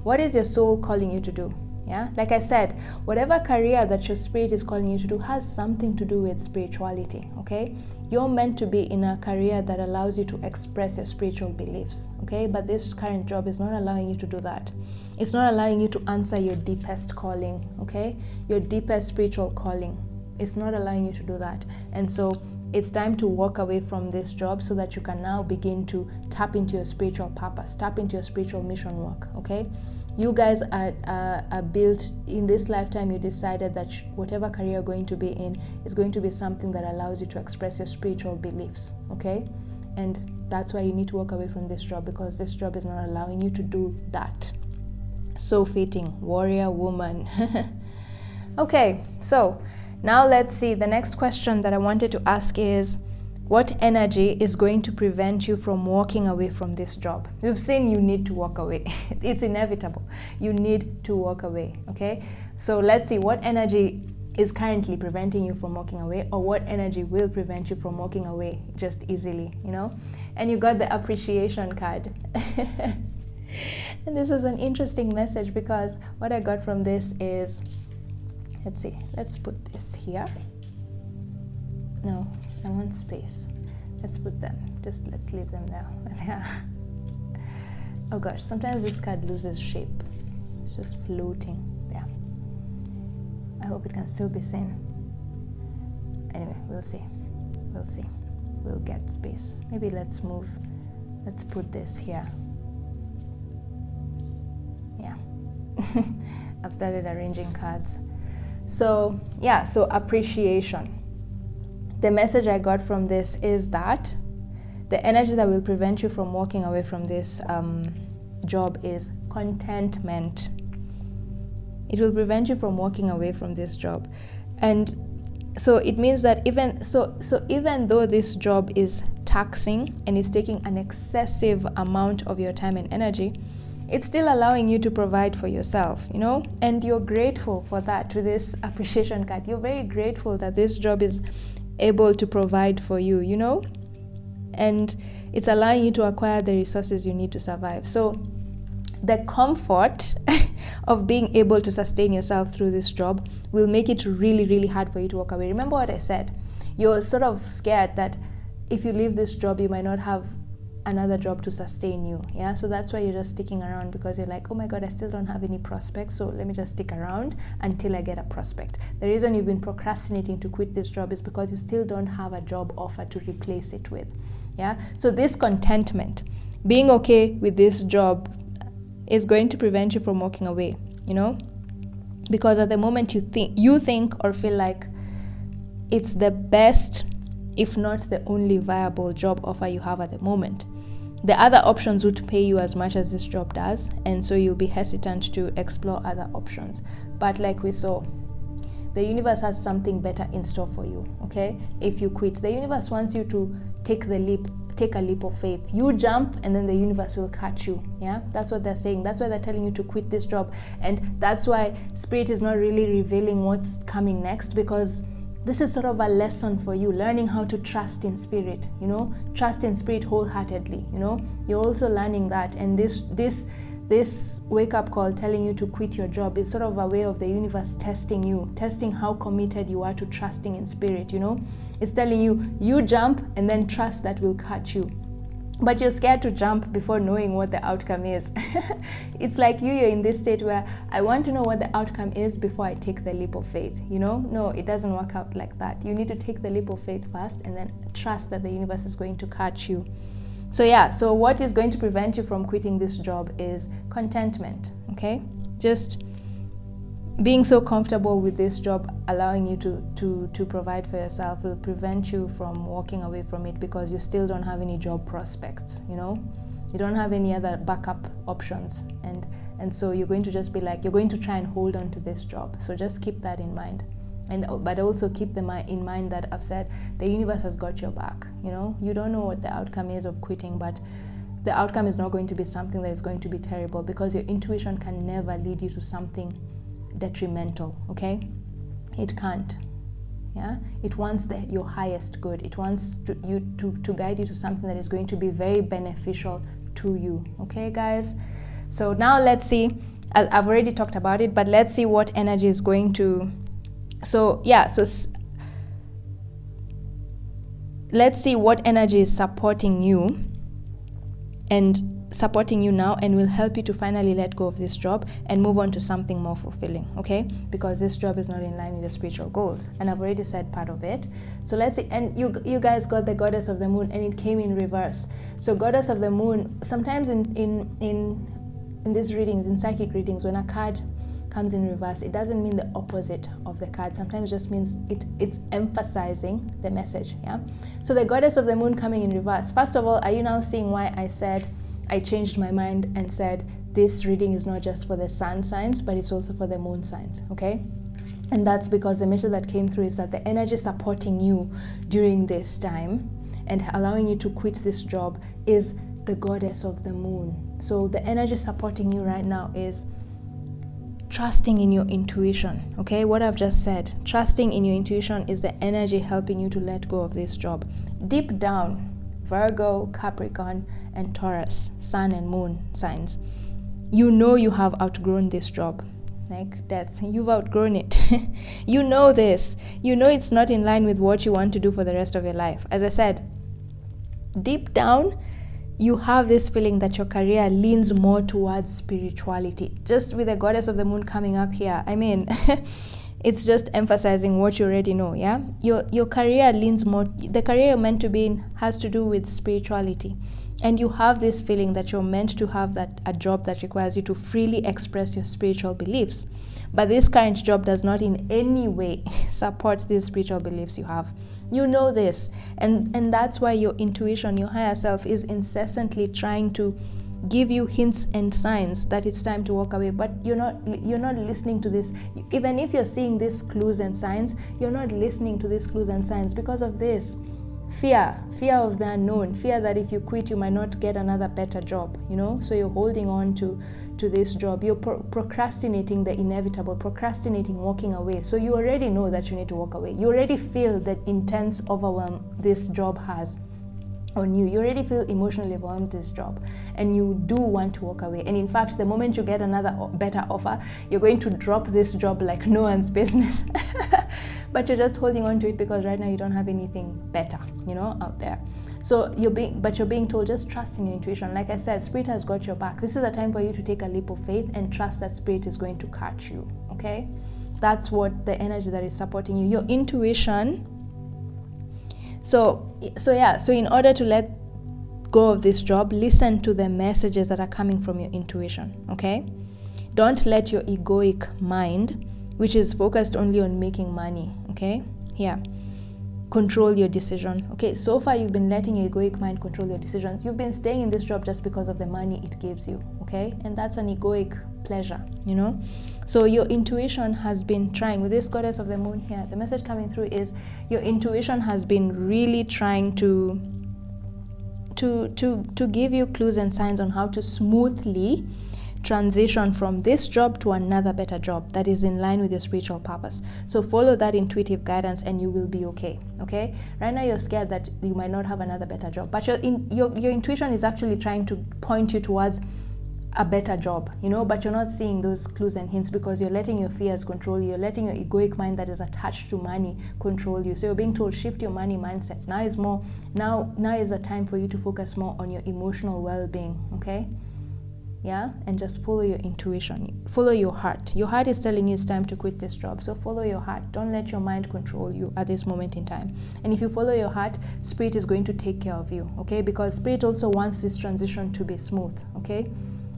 What is your soul calling you to do? Yeah, like I said, whatever career that your spirit is calling you to do has something to do with spirituality, okay? You're meant to be in a career that allows you to express your spiritual beliefs, okay? But this current job is not allowing you to do that. It's not allowing you to answer your deepest calling, okay? Your deepest spiritual calling. It's not allowing you to do that. And so it's time to walk away from this job so that you can now begin to tap into your spiritual purpose, tap into your spiritual mission work, okay? You guys are built in this lifetime. You decided that whatever career you're going to be in is going to be something that allows you to express your spiritual beliefs, okay? And that's why you need to walk away from this job, because this job is not allowing you to do that. So fitting, warrior woman. Okay, so now let's see. The next question that I wanted to ask is, what energy is going to prevent you from walking away from this job? We've seen you need to walk away. It's inevitable. You need to walk away, okay? So let's see what energy is currently preventing you from walking away, or what energy will prevent you from walking away just easily, And you got the appreciation card. And this is an interesting message, because what I got from this is, let's see, let's put this here. No, I want space. Let's put them, let's leave them there. Oh gosh, sometimes this card loses shape. It's just floating there. I hope it can still be seen. Anyway, we'll see. We'll get space. Maybe let's put this here. Yeah. I've started arranging cards. So yeah, so appreciation. The message I got from this is that the energy that will prevent you from walking away from this job is contentment. It will prevent you from walking away from this job. And So it means that even though this job is taxing and is taking an excessive amount of your time and energy, it's still allowing you to provide for yourself, you know, and you're grateful for that. With this appreciation card, you're very grateful that this job is able to provide for you, you know, and it's allowing you to acquire the resources you need to survive. So the comfort of being able to sustain yourself through this job will make it really, really hard for you to walk away. Remember what I said? You're sort of scared that if you leave this job, you might not have another job to sustain you. Yeah, so that's why you're just sticking around, because you're like, oh my god, I still don't have any prospects, so let me just stick around until I get a prospect. The reason you've been procrastinating to quit this job is because you still don't have a job offer to replace it with. Yeah, so this contentment, being okay with this job, is going to prevent you from walking away, you know, because at the moment you think or feel like it's the best, if not the only viable job offer you have at the moment. The other options would pay you as much as this job does, and so you'll be hesitant to explore other options. But like we saw, the universe has something better in store for you, okay? If you quit, the universe wants you to take a leap of faith. You jump and then the universe will catch you. Yeah, that's what they're saying. That's why they're telling you to quit this job, and that's why Spirit is not really revealing what's coming next, because this is sort of a lesson for you, learning how to trust in Spirit, you know, trust in Spirit wholeheartedly, you know. You're also learning that, and this wake-up call telling you to quit your job is sort of a way of the universe testing how committed you are to trusting in Spirit, you know. It's telling you jump and then trust that will catch you. But you're scared to jump before knowing what the outcome is. It's like you're in this state where I want to know what the outcome is before I take the leap of faith, you know? No, it doesn't work out like that. You need to take the leap of faith first and then trust that the universe is going to catch you. So yeah, so what is going to prevent you from quitting this job is contentment, okay? Just being so comfortable with this job, allowing you to provide for yourself, will prevent you from walking away from it, because you still don't have any job prospects, you know? You don't have any other backup options, and so you're going to just be like, you're going to try and hold on to this job. So just keep that in mind. But also keep in mind that I've said the universe has got your back, you know? You don't know what the outcome is of quitting, but the outcome is not going to be something that is going to be terrible, because your intuition can never lead you to something detrimental, okay? It can't. Yeah, it wants your highest good. It wants to guide you to something that is going to be very beneficial to you, okay guys? So now let's see, I've already talked about it, but let's see what energy is going to, let's see what energy is supporting you now, and will help you to finally let go of this job and move on to something more fulfilling, okay? Because this job is not in line with your spiritual goals, and I've already said part of it. So let's see. And you guys got the Goddess of the Moon, and it came in reverse. So Goddess of the Moon, sometimes in these readings, in psychic readings, when a card comes in reverse, it doesn't mean the opposite of the card. Sometimes it just means it's emphasizing the message. Yeah, so the Goddess of the Moon coming in reverse. First of all, are you now seeing why I said I changed my mind and said this reading is not just for the sun signs, but it's also for the moon signs, okay? And that's because the message that came through is that the energy supporting you during this time and allowing you to quit this job is the Goddess of the Moon. So the energy supporting you right now is trusting in your intuition, okay? What I've just said, trusting in your intuition is the energy helping you to let go of this job. Deep down, Virgo, Capricorn, and Taurus, sun and moon signs, you know you have outgrown this job. Like death, you've outgrown it. You know this. You know it's not in line with what you want to do for the rest of your life. As I said, deep down, you have this feeling that your career leans more towards spirituality. Just with the Goddess of the Moon coming up here, I mean, it's just emphasizing what you already know, yeah? Your career leans more, the career you're meant to be in has to do with spirituality. And you have this feeling that you're meant to have a job that requires you to freely express your spiritual beliefs. But this current job does not in any way support these spiritual beliefs you have. You know this. And that's why your intuition, your higher self, is incessantly trying to give you hints and signs that it's time to walk away, but you're not listening to this. Even if you're seeing these clues and signs, you're not listening to these clues and signs because of this fear of the unknown, fear that if you quit you might not get another better job, so you're holding on to this job. You're procrastinating the inevitable, procrastinating walking away. So you already know that you need to walk away. You already feel that intense overwhelm this job has on you. You already feel emotionally overwhelmed with this job, and you do want to walk away. And in fact, the moment you get another better offer, you're going to drop this job like no one's business. But you're just holding on to it because right now you don't have anything better, out there. So you're being told, just trust in your intuition. Like I said, Spirit has got your back. This is a time for you to take a leap of faith and trust that Spirit is going to catch you. Okay, that's what the energy that is supporting you. Your intuition. So in order to let go of this job, listen to the messages that are coming from your intuition. Okay, don't let your egoic mind, which is focused only on making money, control your decision. Okay, so far you've been letting your egoic mind control your decisions. You've been staying in this job just because of the money it gives you, okay? And that's an egoic pleasure, So your intuition has been trying, with this goddess of the moon here, the message coming through is your intuition has been really trying to give you clues and signs on how to smoothly transition from this job to another better job that is in line with your spiritual purpose. So follow that intuitive guidance and you will be okay. Right now you're scared that you might not have another better job, but your intuition is actually trying to point you towards a better job, but you're not seeing those clues and hints because you're letting your fears control you. You're letting your egoic mind that is attached to money control you. So you're being told, shift your money mindset. Now is a time for you to focus more on your emotional well-being. And just follow your intuition, follow your heart. Your heart is telling you it's time to quit this job, so follow your heart. Don't let your mind control you at this moment in time. And if you follow your heart, Spirit is going to take care of you, because Spirit also wants this transition to be smooth.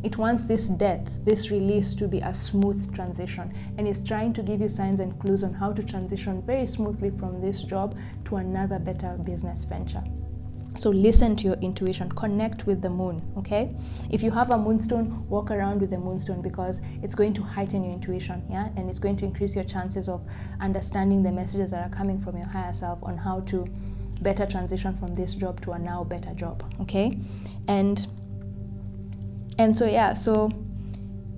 It wants this death, this release to be a smooth transition, and it's trying to give you signs and clues on how to transition very smoothly from this job to another better business venture. So listen to your intuition, connect with the moon, If you have a moonstone, walk around with the moonstone because it's going to heighten your intuition, and it's going to increase your chances of understanding the messages that are coming from your higher self on how to better transition from this job to a now better job, So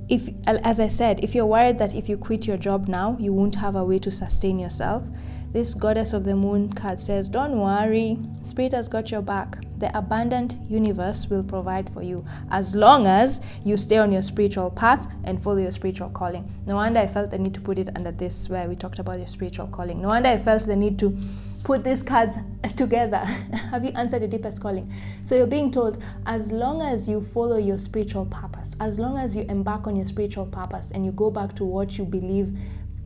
if, as I said, if you're worried that if you quit your job now, you won't have a way to sustain yourself, this goddess of the moon card says, don't worry, Spirit has got your back. The abundant universe will provide for you as long as you stay on your spiritual path and follow your spiritual calling. No wonder I felt the need to put it under this where we talked about your spiritual calling. No wonder I felt the need to put these cards together. Have you answered the deepest calling? So you're being told, as long as you follow your spiritual purpose, as long as you embark on your spiritual purpose and you go back to what you believe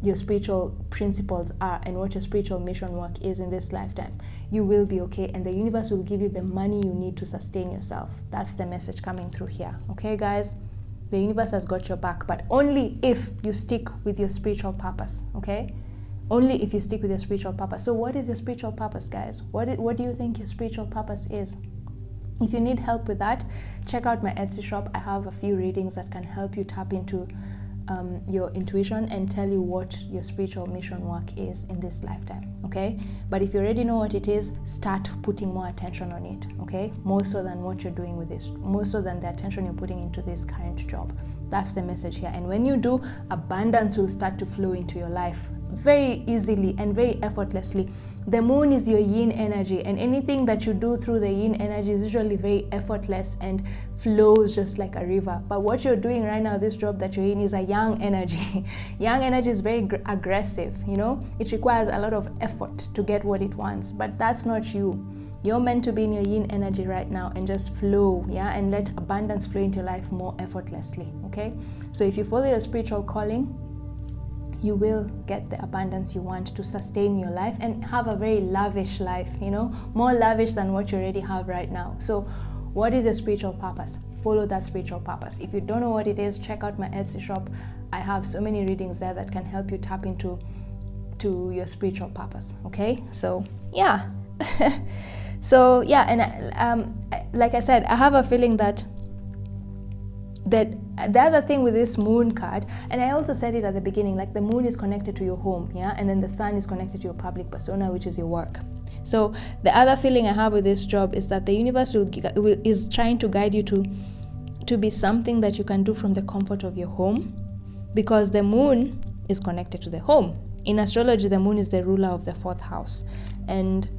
your spiritual principles are and what your spiritual mission work is in this lifetime, you will be okay, and the universe will give you the money you need to sustain yourself. That's the message coming through here. Guys, the universe has got your back, but only if you stick with your spiritual purpose. Only if you stick with your spiritual purpose. So what is your spiritual purpose, guys? What do you think your spiritual purpose is? If you need help with that, check out my Etsy shop. I have a few readings that can help you tap into your intuition and tell you what your spiritual mission work is in this lifetime. But if you already know what it is, start putting more attention on it. More so than what you're doing with this, more so than the attention you're putting into this current job. That's the message here. And when you do, abundance will start to flow into your life very easily and very effortlessly. The moon is your yin energy, and anything that you do through the yin energy is usually very effortless and flows just like a river. But what you're doing right now, this job that you're in, is a yang energy. Yang energy is very aggressive, It requires a lot of effort to get what it wants, but that's not you. You're meant to be in your yin energy right now and just flow, and let abundance flow into your life more effortlessly, So if you follow your spiritual calling, you will get the abundance you want to sustain your life and have a very lavish life, more lavish than what you already have right now. So what is your spiritual purpose? Follow that spiritual purpose. If you don't know what it is, check out my Etsy shop. I have so many readings there that can help you tap into your spiritual purpose. So and like I said, I have a feeling that that the other thing with this moon card, and I also said it at the beginning, like the moon is connected to your home, yeah, and then the sun is connected to your public persona, which is your work. So the other feeling I have with this job is that the universe is trying to guide you to be something that you can do from the comfort of your home, because the moon is connected to the home. In astrology, the moon is the ruler of the 4th house, and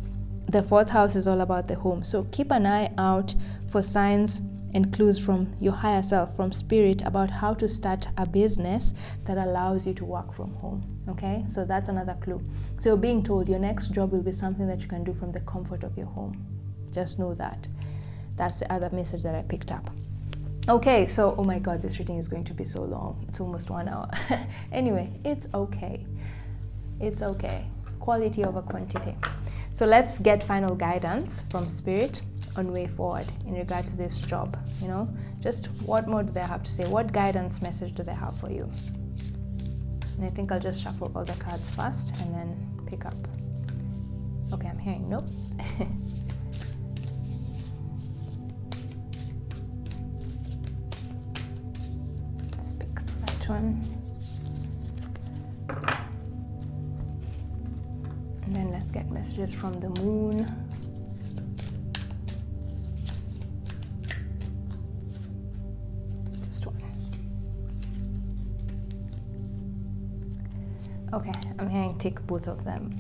the 4th house is all about the home. So keep an eye out for signs and clues from your higher self, from spirit, about how to start a business that allows you to work from home. Okay, so that's another clue. So you're being told your next job will be something that you can do from the comfort of your home. Just know that. That's the other message that I picked up. Okay, so oh my god, this reading is going to be so long. It's almost 1 hour. Anyway, it's okay. It's okay. Quality over quantity. So let's get final guidance from spirit on way forward in regard to this job. You know, just what more do they have to say? What guidance message do they have for you? And I think I'll just shuffle all the cards first and then pick up. Okay, I'm hearing nope. Let's pick that one. And then let's get messages from the moon. Okay, I'm hearing tick both of them.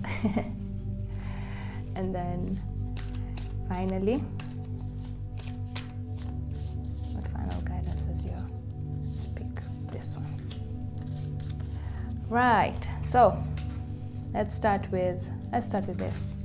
And then finally, what final guidance is your speak this one? Right, so let's start with this.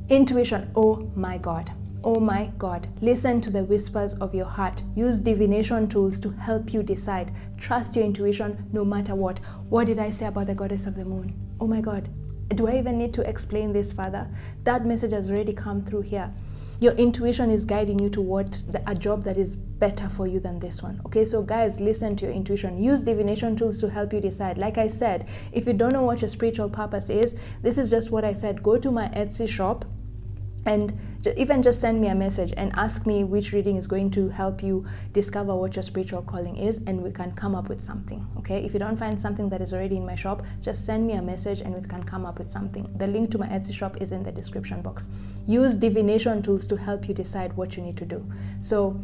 Intuition. Oh my god. Oh my God, listen to the whispers of your heart. Use divination tools to help you decide. Trust your intuition no matter what. What did I say about the goddess of the moon? Oh my God, do I even need to explain this further? That message has already come through here. Your intuition is guiding you to a job that is better for you than this one. Okay, so guys, listen to your intuition. Use divination tools to help you decide. Like I said, if you don't know what your spiritual purpose is, this is just what I said. Go to my Etsy shop and even just send me a message and ask me which reading is going to help you discover what your spiritual calling is, and we can come up with something. Okay, if you don't find something that is already in my shop, just send me a message and we can come up with something. The link to my Etsy shop is in the description box. Use divination tools to help you decide what you need to do. So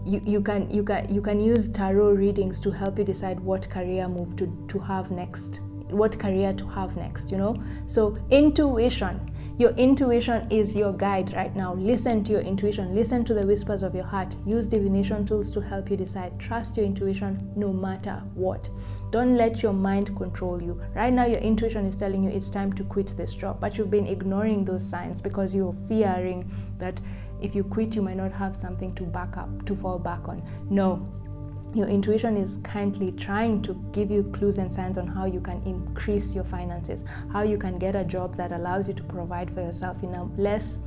you can use tarot readings to help you decide what career move to have next, what career to have next, you know. So intuition, your intuition is your guide right now. Listen to your intuition. Listen to the whispers of your heart. Use divination tools to help you decide. Trust your intuition no matter what. Don't let your mind control you. Right now your intuition is telling you it's time to quit this job, but you've been ignoring those signs because you're fearing that if you quit you might not have something to fall back on. No, your intuition is kindly trying to give you clues and signs on how you can increase your finances, how you can get a job that allows you to provide for yourself in a less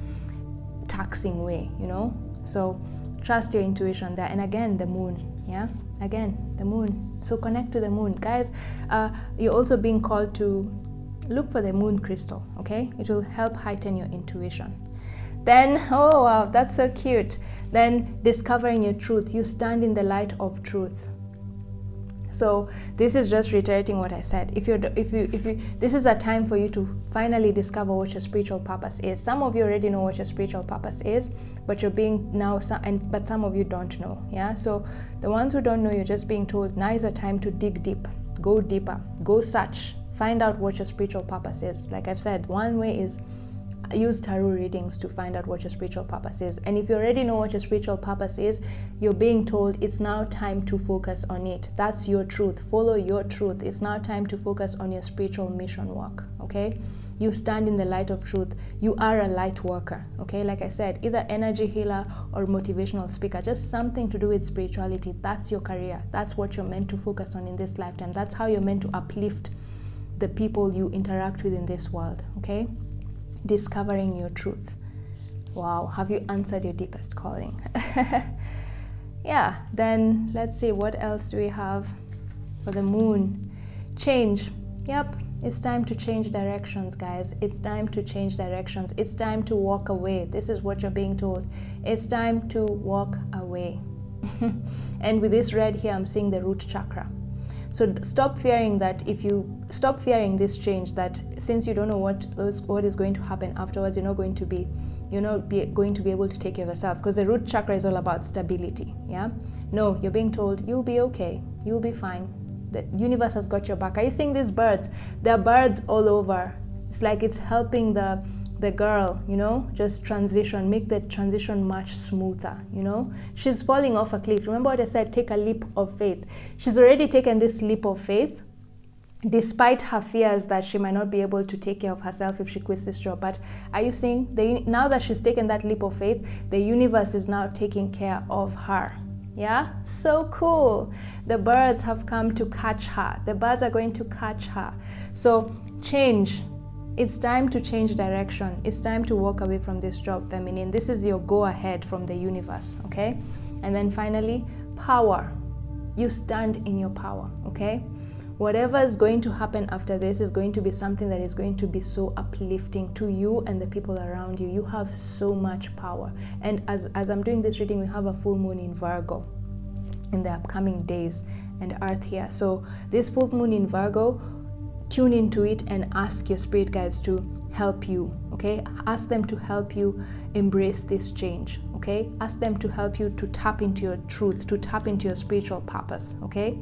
taxing way, you know. So trust your intuition there. And again, the moon, yeah, again, the moon. So connect to the moon, guys. You're also being called to look for the moon crystal. Okay, it will help heighten your intuition. Then, oh wow, that's so cute. Then discovering your truth. You stand in the light of truth. So this is just reiterating what I said. If you this is a time for you to finally discover what your spiritual purpose is. Some of you already know what your spiritual purpose is, but you're being now, but some of you don't know. Yeah. So the ones who don't know, you're just being told now is a time to dig deep, go deeper, go search, find out what your spiritual purpose is. Like I've said, one way is use tarot readings to find out what your spiritual purpose is. And if you already know what your spiritual purpose is, you're being told it's now time to focus on it. That's your truth. Follow your truth. It's now time to focus on your spiritual mission work. Okay, you stand in the light of truth. You are a light worker. Okay, like I said, either energy healer or motivational speaker, just something to do with spirituality. That's your career. That's what you're meant to focus on in this lifetime. That's how you're meant to uplift the people you interact with in this world. Okay, discovering your truth. Wow, have you answered your deepest calling? Yeah, then let's see, what else do we have for the moon? Change. Yep, it's time to change directions, guys. It's time to change directions. It's time to walk away. This is what you're being told. It's time to walk away. And with this red here, I'm seeing the root chakra. So stop fearing that stop fearing this change, that since you don't know what is going to happen afterwards, you're not going to be able to take care of yourself, because the root chakra is all about stability. Yeah, no, you're being told you'll be okay, you'll be fine. The universe has got your back. Are you seeing these birds? There are birds all over. It's like it's helping the girl, just transition, make the transition much smoother. She's falling off a cliff. Remember what I said, take a leap of faith. She's already taken this leap of faith, despite her fears that she might not be able to take care of herself if she quits this job. But are you seeing, now that she's taken that leap of faith, the universe is now taking care of her. Yeah, so cool. The birds have come to catch her. The birds are going to catch her. So change. It's time to change direction. It's time to walk away from this job, feminine. This is your go ahead from the universe, okay? And then finally, power. You stand in your power, okay? Whatever is going to happen after this is going to be something that is going to be so uplifting to you and the people around you. You have so much power. And as I'm doing this reading, we have a full moon in Virgo in the upcoming days and Earth here. So this full moon in Virgo, tune into it and ask your spirit guides to help you, okay? Ask them to help you embrace this change, okay? Ask them to help you to tap into your truth, to tap into your spiritual purpose, okay?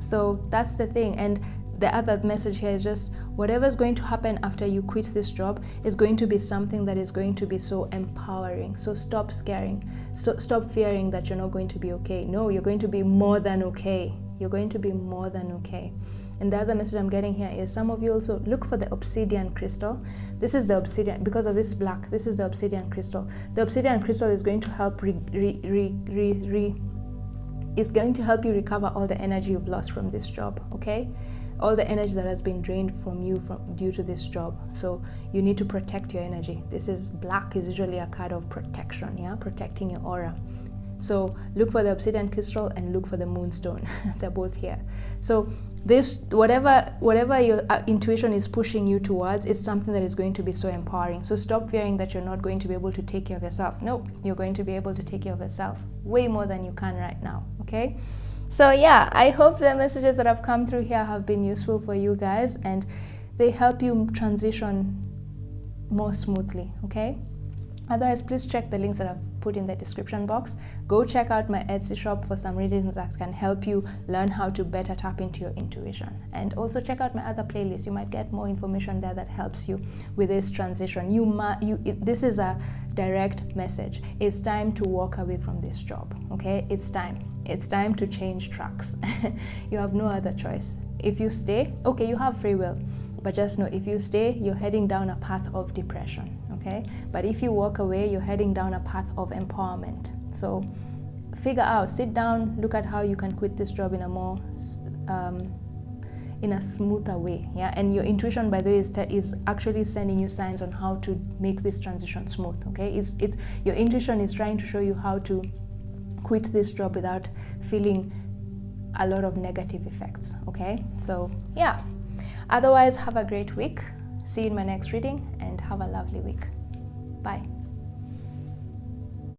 So that's the thing. And the other message here is just whatever's going to happen after you quit this job is going to be something that is going to be so empowering. So stop scaring. So stop fearing that you're not going to be okay. No, you're going to be more than okay. You're going to be more than okay. And the other message I'm getting here is some of you also look for the obsidian crystal. This is the obsidian, because of this black, this is the obsidian crystal. The obsidian crystal is going to help it's going to help you recover all the energy you've lost from this job, okay? All the energy that has been drained from you due to this job. So you need to protect your energy. This is black is usually a card of protection, yeah? Protecting your aura. So look for the obsidian crystal and look for the moonstone. They're both here. So this, whatever your intuition is pushing you towards, it's something that is going to be so empowering. So stop fearing that you're not going to be able to take care of yourself. No, you're going to be able to take care of yourself way more than you can right now, okay? So yeah, I hope the messages that have come through here have been useful for you guys and they help you transition more smoothly, okay? Otherwise, please check the links that I've put in the description box. Go check out my Etsy shop for some readings that can help you learn how to better tap into your intuition. And also check out my other playlists. You might get more information there that helps you with this transition. This is a direct message. It's time to walk away from this job, okay? It's time. It's time to change tracks. You have no other choice. If you stay, okay, you have free will. But just know, if you stay, you're heading down a path of depression, okay? But if you walk away, you're heading down a path of empowerment. So figure out, sit down, look at how you can quit this job in a more, in a smoother way, yeah? And your intuition, by the way, is actually sending you signs on how to make this transition smooth, okay? Your intuition is trying to show you how to quit this job without feeling a lot of negative effects, okay? So yeah. Otherwise, have a great week. See you in my next reading and have a lovely week. Bye.